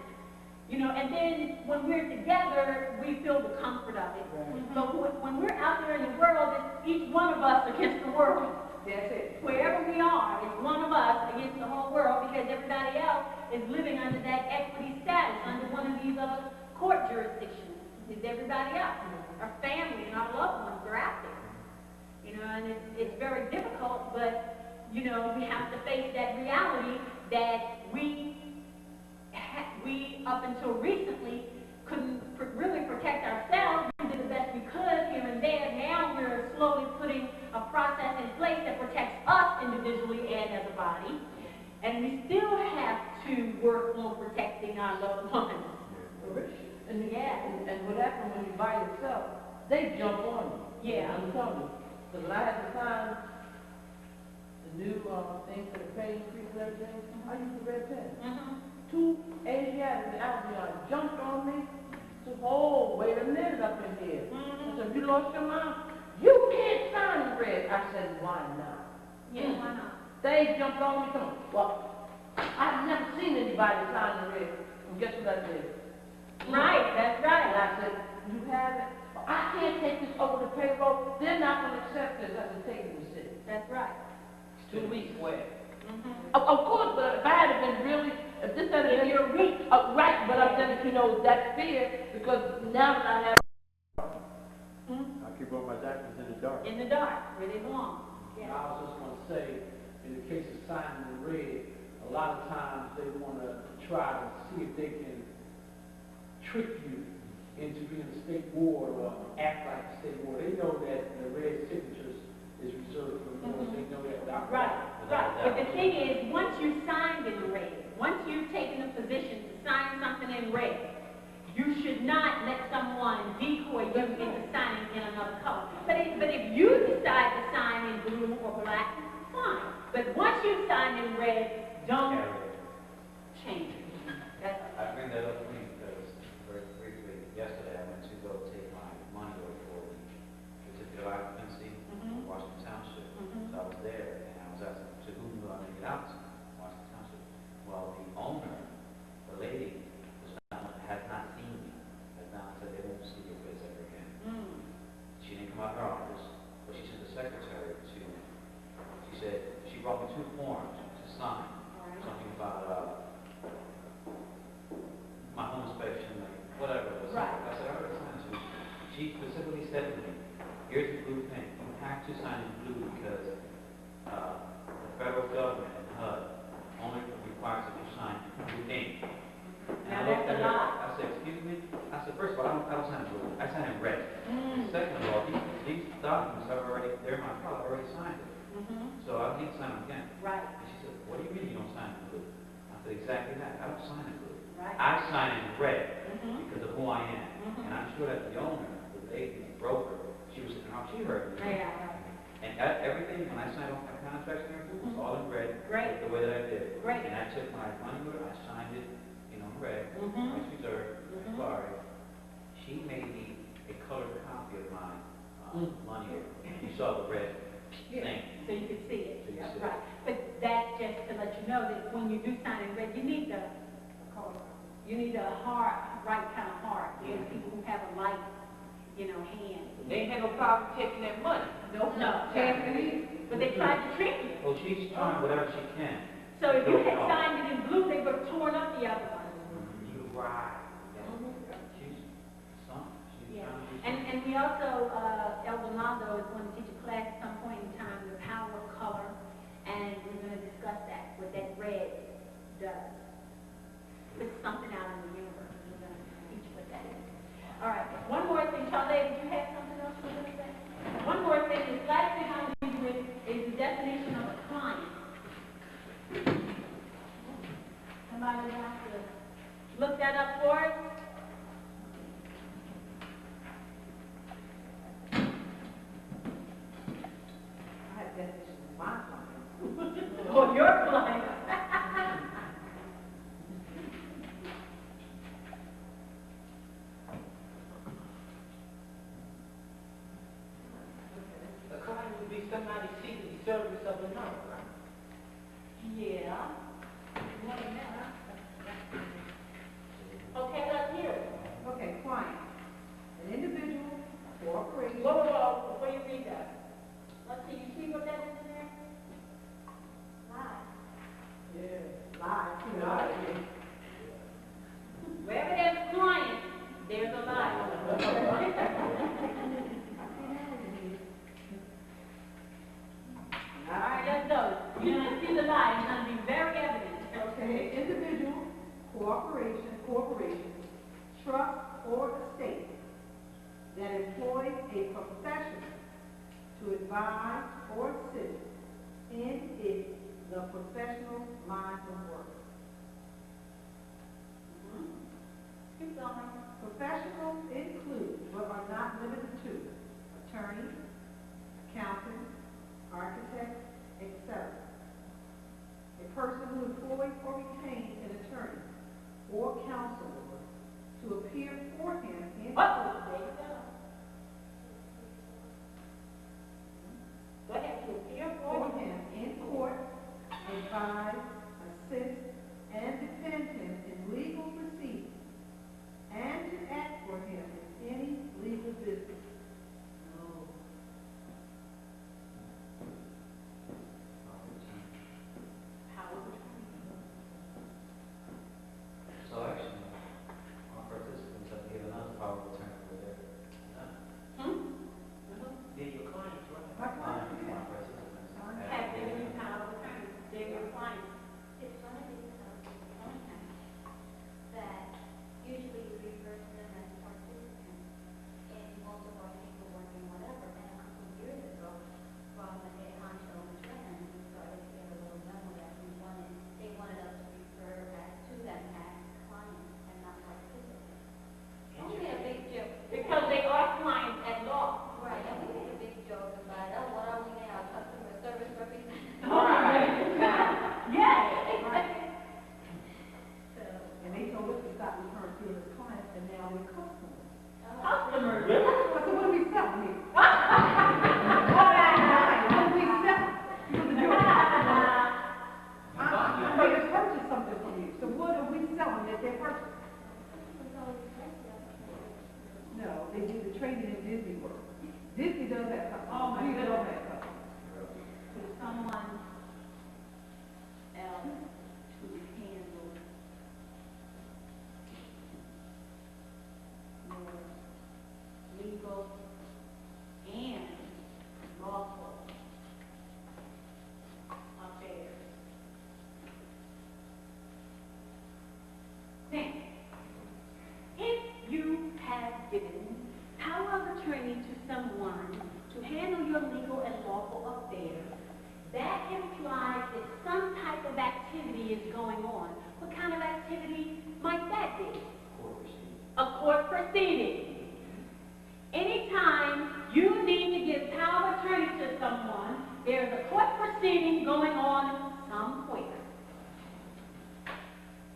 and then when we're together, we feel the comfort of it. So when we're out there in the world, it's each one of us against the world. That's it. Wherever we are, it's one of us against the whole world because everybody else is living under that equity status, under one of these other court jurisdictions. It's everybody else. Our family and our loved ones are out there. And it's very difficult, but, we have to face that reality that we up until recently couldn't really protect ourselves. We did the best we could here and there. Now we're slowly putting a process in place that protects us individually and as a body. And we still have to work on protecting our loved ones. And what happens when you by yourself, they jump on you. Yeah. I'm telling you. Because when I had to sign the new thing for the pay increase and everything, I used the red pen. 2 Asiatics out there jumped on me. So, wait a minute up in here. I said, you lost your mind? You can't sign the red. I said, why not? Yeah, why not? They jumped on me. Well, I've never seen anybody sign the red. And guess what I did? Right, that's right. And I said, you have it. I can't take this over the payroll. They're not going to accept this as a taking the city. That's right. 2 weeks. Of course, but if I had been really, if this had been you're weak. Right, but I'm saying, that's fear, because now that I have. I keep all my documents in the dark. In the dark, where they belong. Yeah. I was just going to say, in the case of signing the red, a lot of times they want to try to see if they can trick you into being a state board or act like a state board. They know that the red signatures is reserved for the board. They know that. Right. But the thing is, once you signed in red, once you've taken a position to sign something in red, you should not let someone decoy you into signing in another color. But if you decide to sign in blue or black, fine. But once you sign in red, don't change it. I bring that up to me because very briefly, yesterday I went to go take my money over for the certificate of occupancy in Washington Township. So I was there and I was asking, to whom do I make it out to? Washington Township. Well, the owner, the lady, has not seen me, has not said they won't see your face ever again. She didn't come out of her office, but she sent the secretary to, she said, she brought me 2 forms to sign. Something about my home inspection, like whatever it was. Right. I said, I already signed this. She specifically said to me, here's the blue thing. You have to sign in blue because the federal government and HUD only requires that you sign blue ink. And I looked at her, I said, excuse me? I said, first of all, I don't sign in blue. I sign in red. Second of all, these documents are already, they're in my file. I already signed it. So I need to sign them again. Right. And she said, what do you mean you don't sign in blue? I said, exactly that. I don't sign in blue. Right. I sign in red because of who I am. And I'm sure that the owner, the lady, the broker, she was, she heard me. Yeah. And everything, when I signed off my contracts and everything, was all in red. Great. The way that I did. Great. And I took my money order, I signed it, in red, Mhm. price reserved, expired. She made me a colored copy of my money order. You saw the red thing. So you can see it. So you That's see it. right. But that's just to let you know that when you do sign in red, you need the hard, right kind of heart. There's people who have a light, hand. They ain't had no problem taking that money. No. But they tried to trick you. Well, she's trying whatever she can. So if you had signed it in blue, they would have torn up the other one. You're right. She's something. She's Yeah. trying to do something. And we also, El Donaldo is going to teach a class at some point in time, the power of color, and we're going to discuss that, what that red does. It's something out in the universe. We're going to teach what that is. All right. One more thing, Charlie, did you have something else you were going to say? One more thing is, last thing I'm going to leave you with is the definition of a client. Somebody wants to look that up for us? I had definition of my client. Oh, your client. A client would be somebody seeking the service of another, right? Yeah. More than that, huh? Okay, let's hear it. Okay, client. An individual, corporation. Whoa, before you read that. Let's see, you see what that is in there? Lie. Yeah, lie. Wherever there's a client, there's a lie. All right, let's go. You're going to see the lie. It's going to be very evident. Okay, individual, corporation, trust, or estate that employs a professional to advise or assist in the professional line of work. Keep going. Professionals include, but are not limited to, attorneys, accountants, architects, etc. A person who employs or retains an attorney or counselor to appear for him in What? court. There you go. Go ahead, to appear For for him in court, advise, assist, and defend him in legal proceedings, and to act for him in any legal business. power of attorney. So actually, our participants have given us power of attorney for their They're your clients, right? My client, yeah. our participants. Have given you power of attorney. They're your clients. It's one of these appointments that usually we refer to them as participants in most of our paperwork and whatever. And a couple of years ago, from the head honcho and trend, we started to get a little memo that they wanted us to refer back to them as clients and not participants. We made a big joke. Because they are clients at law. Right, and we made a big joke about, oh, what are we now, customer service representatives? Yes. So, And they told us to stop referring to them as clients, and now we're customers. Customers. I said, what are we selling here? What are we selling? Because you're a customer. I made us purchase something from you, so what are we selling that they're purchasing? No, they do the trading in Disney World. Disney does have customers. Oh, my We goodness. don't have customers. To someone else to handle your legal and lawful affairs. Now, if you have given power of attorney to someone to handle your legal and lawful affairs, that implies that some type of activity is going on. What kind of activity might that be? Court proceeding. A court proceeding. Anytime you need to give power of attorney to someone there's a court proceeding going on somewhere.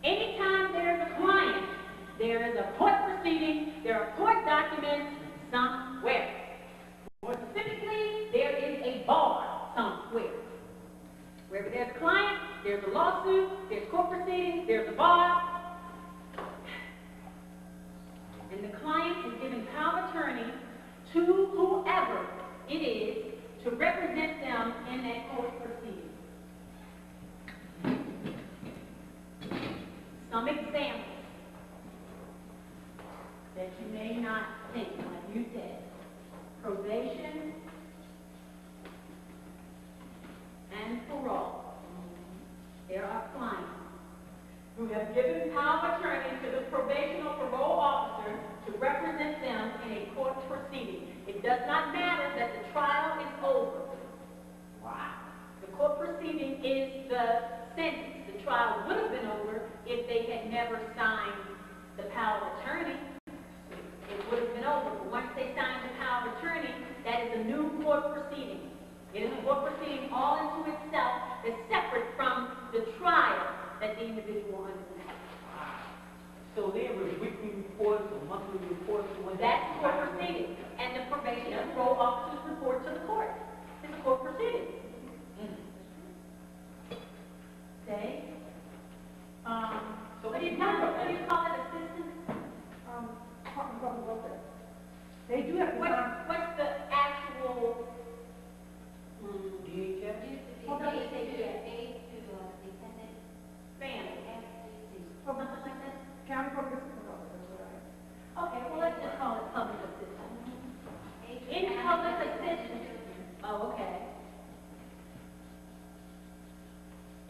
Anytime there's a client, there is a court proceeding, there are court documents somewhere. More specifically, there is a bar somewhere. Wherever there's a client, there's a lawsuit, there's court proceedings, there's a bar. And the client is given power of attorney to whoever it is to represent them in that court proceeding. Some examples that you may not think, like you said: probation and parole. There are clients who have given power of attorney to the probation or parole officer to represent them in a court proceeding. It does not matter that the trial is over. Wow. The court proceeding is the sentence. The trial would have been over if they had never signed the power of attorney. It would have been over. But once they signed the power of attorney, that is a new court proceeding. It is a court proceeding all into itself that's separate from the trial that the individual underwent. So there were weekly reports or monthly reports? That's court proceeding. And the probation and parole officers report to the court. It's a court proceeding. Okay? So what do you call it? Assistant? Department of Public Welfare. They do have to sign. What's the actual? Used to be Oh, that's aid it. to dependent Family. Public Something like that? County Public Assistance Officer, that's what I am. Okay, well, let's just call it public assistance. aid to In public assistance. Oh, okay.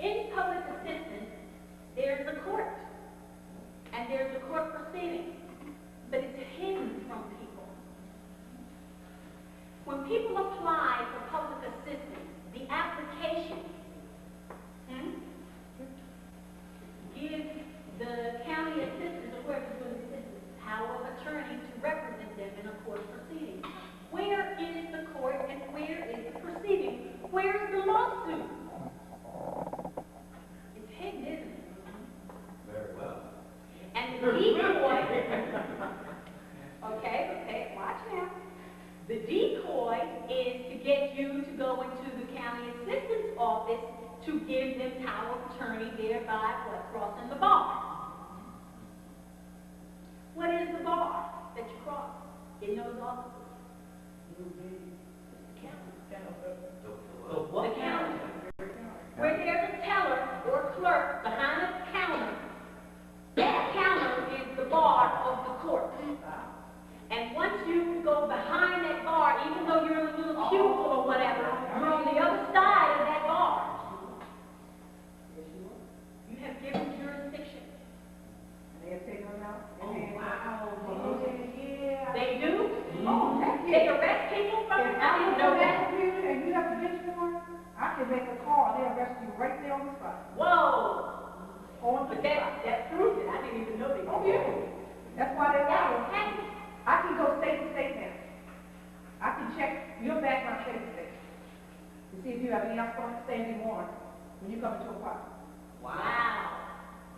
In public assistance, there's a court. And there's a court proceeding. But it's hidden from people. When people apply for public assistance, the application gives the county assistant or whoever's doing the assistance power of attorney to represent them in a court proceeding. Where is the court and where is the proceeding? Where is the lawsuit? It's hidden, isn't it? Very well. And the decoy, okay, watch now. The decoy is to get you to go into the county assistant's office to give them power of attorney, thereby crossing the bar. What is the bar that you cross in those offices? The county. The county. Where there's a teller or clerk behind a counter, that counter is the bar of the court. And once you go behind that bar, even though you're in a little cubicle or whatever, you're on the other side of that bar. You have given jurisdiction. They have taken them out. Oh, wow. Yeah. They do? Oh, heck yeah. They arrest people from it? I didn't know that. Computer and you have a bench warrant, I can make a call, they'll arrest you right there on the spot. Whoa. On the But spot. that proves it. I didn't even know they did. Oh, yeah. That's why they That allow was us. happening. I can go state to state now. I can check your background state to state. To see if you have any outstanding warrant when you come into a party. Wow.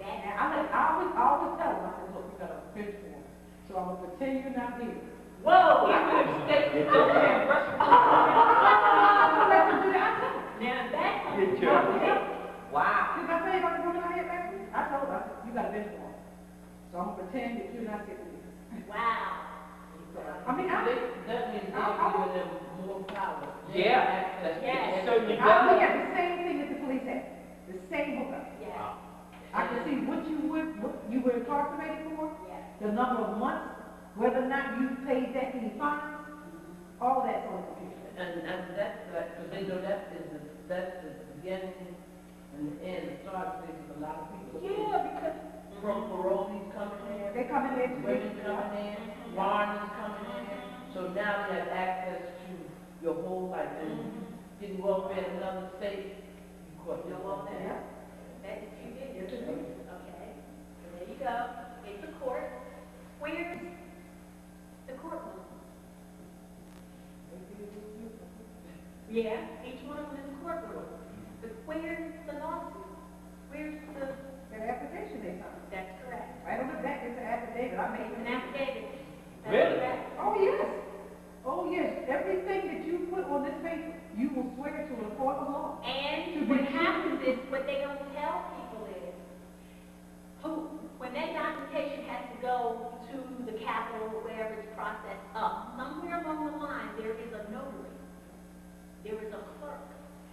And That, I always tell them, I said, look, you got a bench warrant. So I'm gonna pretend you're not here. whoa. You could have stayed out there and rushed I'm gonna let them do that. I tell them. Now that's Get your- wow. Did I say about the woman I had back there? I told her, I said, you got a bench warrant. So I'm gonna pretend that you're not here. Wow. I mean, That means they're giving them more power. Yeah. Yes. Certainly I look does. at the same thing that the police have, the same hookup. Yeah. I can see what you were incarcerated for, Yeah. the number of months, whether or not you paid that many fines, all that's on the computer. And that's like, because they know that's the beginning and the end, the start of a lot of people. Yeah, because From parolees coming in, They come in there to women coming in, foreigners coming in, so now they have access to your whole life. And didn't go up in another state, you caught you your know all that. Yeah. That is you did. Okay. So there you go. It's a court. Where's the courtroom? Yeah, each one of them is a court order. But where's the lawsuit? Where's the, That application they signed. that's correct. Right on the back, it's an affidavit. I made It's an an affidavit. That's Really? correct. Oh, yes. Oh, yes. Everything that you put on this paper, you will swear to a court of law. And what happens is, what they don't tell people is, when that documentation has to go to the Capitol or wherever it's processed up, somewhere along the line, there is a notary. There is a clerk,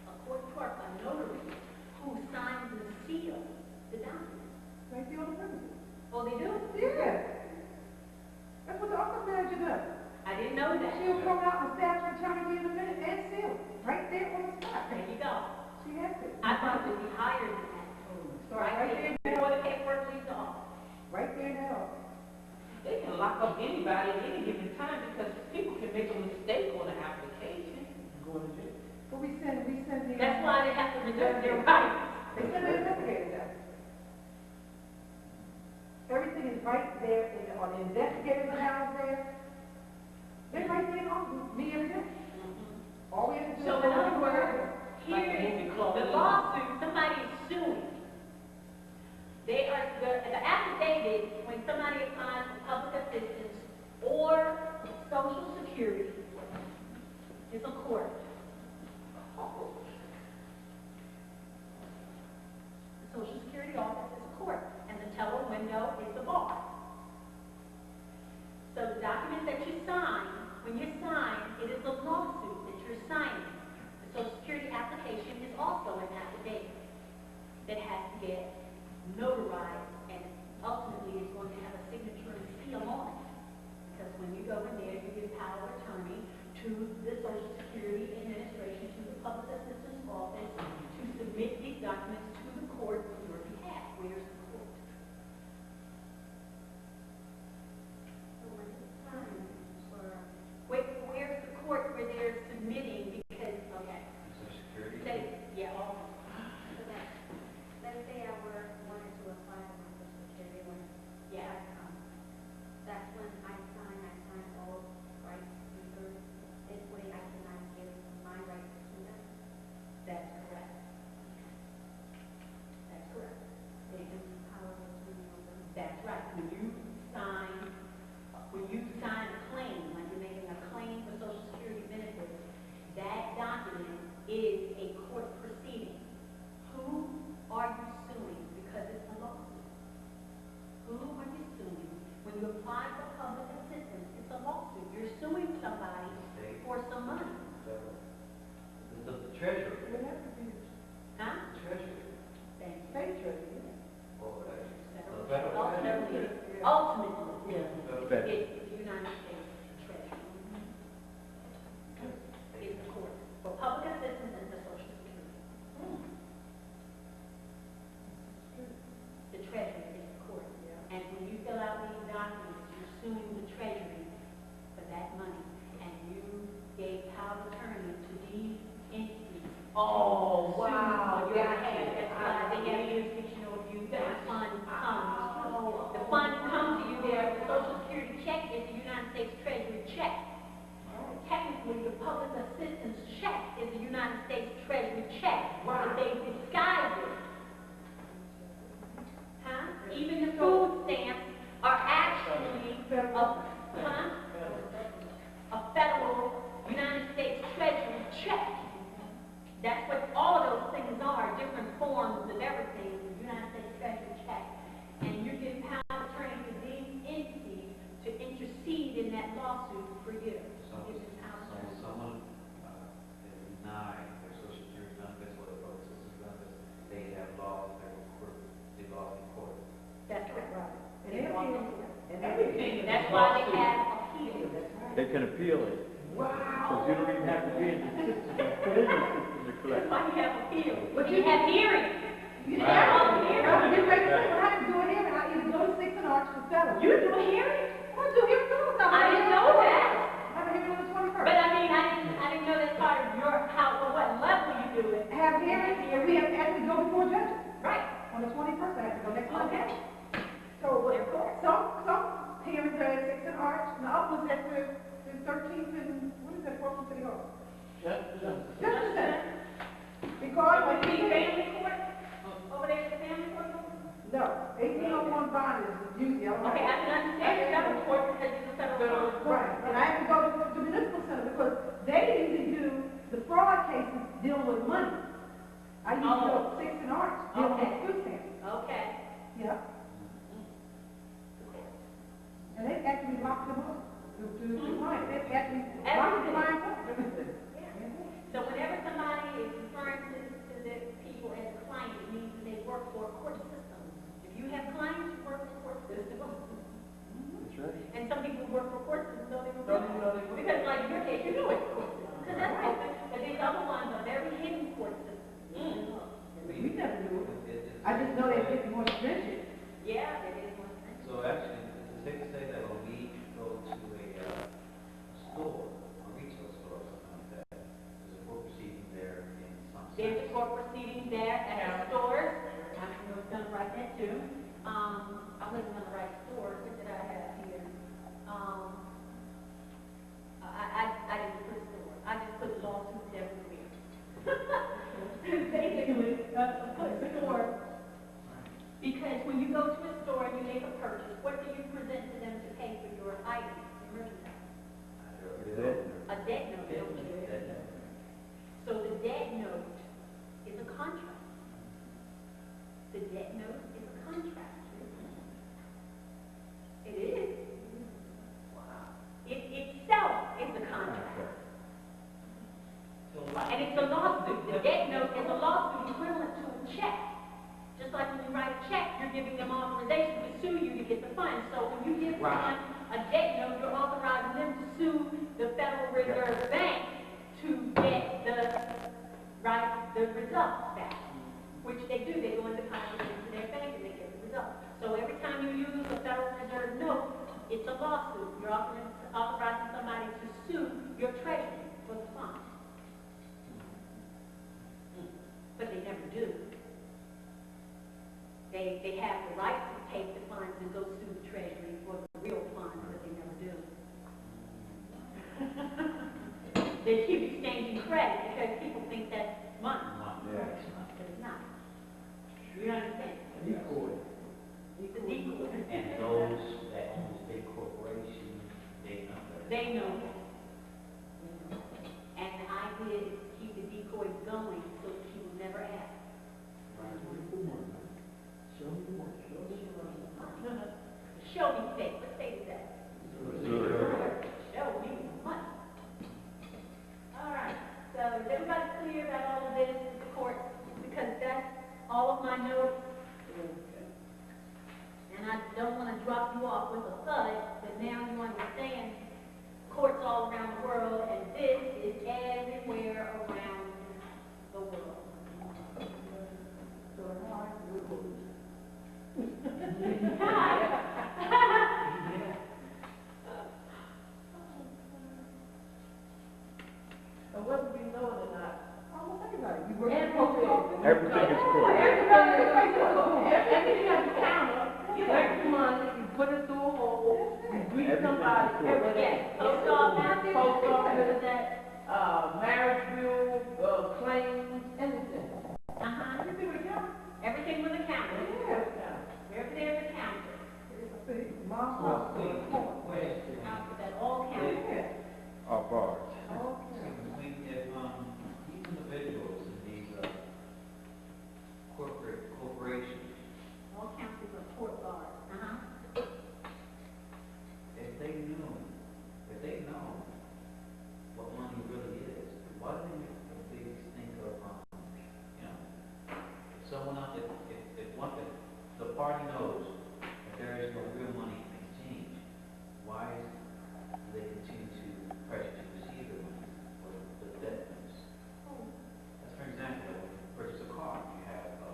a court clerk, a notary, who signs and seals the document. Right there on the premises. Oh, they do? Yeah. That's what the office manager does. I didn't know that. She'll come out and stab her attorney in a minute and seal it. Right there on the spot. There you go. She has to. I thought it would be higher than that. Start right there. Before the paperwork leaves the office. Right there in that office. They can lock up anybody at any given time because people can make a mistake on an application. Going to jail. But we send the. That's why they have to reserve their rights. They send the investigators out. Everything is right there on the investigators' house there. They're right there in the office, me every day. All we have to do is. So in other words, here Like the is movie Club. the lawsuit, somebody is suing. They are, the affidavit, when somebody applies for public assistance or Social Security, is a court. The Social Security office is a court, and the teller window is the bar. So the document that you sign, when you sign, it is a lawsuit that you're signing. The Social Security application is also an affidavit that has to get notarized and ultimately is going to have a signature and seal on it. Because when you go in there, you give power of attorney to the Social Security Administration, to the Public Assistance Office, to submit these documents to the court on your behalf. Where's the court? So when it's time for, Where's the court where they're submitting? Because, okay, Social Security. say, yeah, all. so that, let's say I wanted to apply for Social Security when Yeah. that comes. That's when I sign all rights reserved. This way I cannot give my rights to them. That's correct. That's correct. They can power of attorney over. That's right. When you sign a claim, when you're making a claim for Social Security benefits, that document is a court proceeding. Who are you suing? Because it's a lawsuit. Who are you suing? When you apply for public assistance, it's a lawsuit. You're suing somebody for some money. The treasurer. It has to be Huh? The treasurer. Thank you. state treasurer. Oh, that's. Federal- The federal Ultimately, treasurer. ultimately, Federal. it's the United States Treasury. It's the court for public assistance and for Social Security. The Treasury is the court. And when you fill out these documents, you're suing the Treasury for that money. And you gave power of attorney to these entities. Oh, to wow, sue on your yeah. behalf. That's why they have jurisdiction over you. The fund comes. The funds come to you there. The Social Security check is the United States Treasury check. Technically, the public assistance check is the United States Treasury check. But they disguise it. Huh? Even the food stamps are actually a federal United States Treasury check. That's what all of those things are, different forms of everything, the United States Treasury check. And you give power of attorney to these entities to intercede in that lawsuit for you. So, Give them power of attorney. someone, is denied their Social Security benefits or their public assistance benefits, they have lost their court, they lost in court. That's correct. Right. And They everything, lost in court. and everything. That's why they have appeals. They can appeal it. Because you don't even have to be in the system, put in the system to collect. That's why you have appeals. But you have hearings. You Right. know, get ready to say, when I do a hearing, I either go to 6 and Arch for settle. You do a hearing? What do hearing do? I didn't know that. I have a hearing on the 21st. But I mean, I didn't know that's part of your, or what level you do it. Have hearings, and we have actually go before judges. Right. On the 21st, I have to go next Monday. Okay. So, some hearings are at 6 and Arch, and the other ones at the 13th and, what is that, Portland City Hall? Just a cent. Because Would when it be you family court? Over there at the family court? no, 1801 bond is usually, I don't Okay, I can understand the federal court because it's a federal court. Right, and I have to go to the municipal center because they usually do the fraud cases dealing with money. I usually go to 6 and Arch dealing with food stamps. Okay. Yeah. And they actually locked them up to clients. They actually locked the clients up. So whenever somebody is referring to the people as a client, it means that they work for a court system. If you have clients, you work for a court system. That's right. And some people work for court systems, don't even Don't even know they work. Because like in your case, you know it's a court system. Because that's open, but these other ones are very hidden court systems. We never do it. I just know they're getting more stringent. Yeah, it is one thing. So actually, it's safe to say that when we go to a store, a retail store or something like that, there's a court proceeding there in some There's a sense. court proceeding there at our stores. I was gonna write that too. I wasn't gonna write stores. What did I have here? I didn't put stores. I just put lawsuits everywhere. Basically, put store. Because when you go to a store and you make a purchase, what do you present to them to pay for your items, your merchandise? A debt note. So the debt note is a contract. The debt note is a contract. It is. Wow. It itself is a contract. And it's a lawsuit. The debt note is a lawsuit equivalent to a check. Just like when you write a check, you're giving them authorization to sue you to get the funds. So when you give someone a debt note, you're authorizing them to sue the Federal Reserve Bank to get the results back, which they do. They go and deposit it into their bank and they get the results. So every time you use a Federal Reserve note, it's a lawsuit. You're authorizing somebody to sue your treasury for the funds. But they never do. They have the right to take the funds and go sue the treasury for the real funds, but they never do. They keep exchanging credit because people think that's money. Yeah. But it's not. You understand? Decoy. It's a decoy. And those that own big corporations, they know that. They know that. And the idea is to keep the decoys going so that he will never ask. Show me state. What state is that? Show me money. All right. So is everybody clear about all of this with the court? Because that's all of my notes. And I don't want to drop you off with a thud, but now you understand courts all around the world, and this is everywhere around the world. And whether we know it or not, Everything is court. everything has a counter. You take the money, you put it through a hole, you greet somebody, whether Yes, it's post office. post office, marriage bill, claims, anything. Everything with a counter. Everything with a counter. Everything with a counter. That all counts. All bars. If these individuals and these corporations, All counts is a court bar. if they know what money really is, why do they make a big stink of, if someone out there, if the party knows that there is no real money in exchange, why do they continue to pressure to receive the money or the debt notes? As for example, when you purchase a car, you have a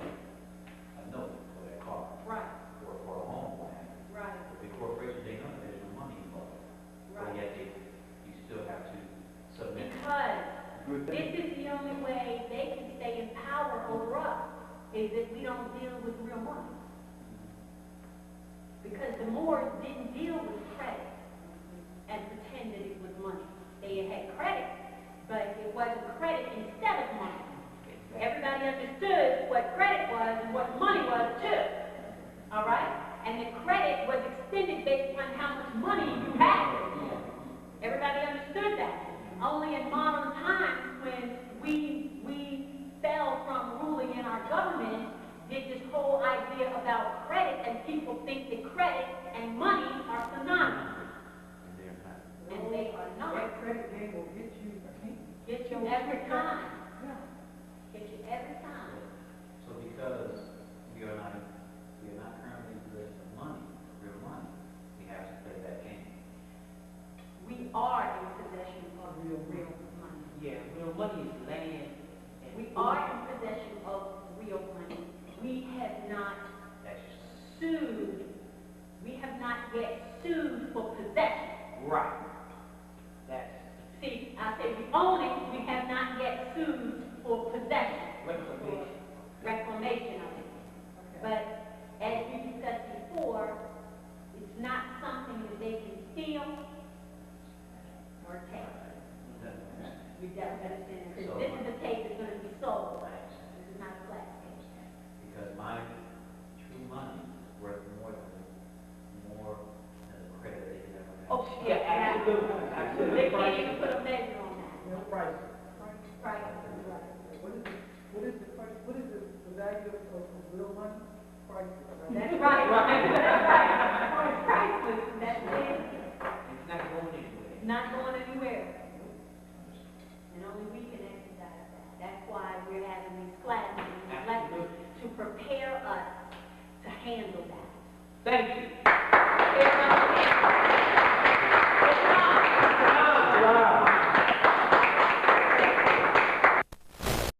note for that car, Right, or for a home, what have you. right, The big corporation, they know that there's no money involved, but right. yet you still have to submit. Because Good this thing. is the only way they can stay in power over us, is if we don't deal with real money. Because the Moors didn't deal with credit and pretend that it was money. They had credit, but it wasn't credit instead of money. Everybody understood what credit was and what money was too. All right? And the credit was extended based on how much money you had. Everybody understood that. Only in modern times, when we fell from ruling in our government, did this whole idea about credit, and people think that credit and money are synonymous. And they are not. That credit game will get you a king. Get you every time. Yeah. Get you every time. So because we are not currently in possession of money, real money, we have to play that game. We are in possession of real money. Yeah, real money is land. And We are in possession of real money. We have not sued. We have not yet sued for possession. Right. That's See, I say we own it, we have not yet sued for possession. reclamation. Reclamation of it. But as we discussed before, it's not something that they can steal or take. We don't understand, because this is a tape that's going to be sold. This is not a flat tape. Because my true money is worth more than the credit they can ever have. Oh, Yeah, absolutely. They Absolutely. can't even put a measure on that. No price. Right. What is the value of real money? Priceless. Right? That's right. That's right. It's priceless. That's it. It's not going anywhere. Not going anywhere.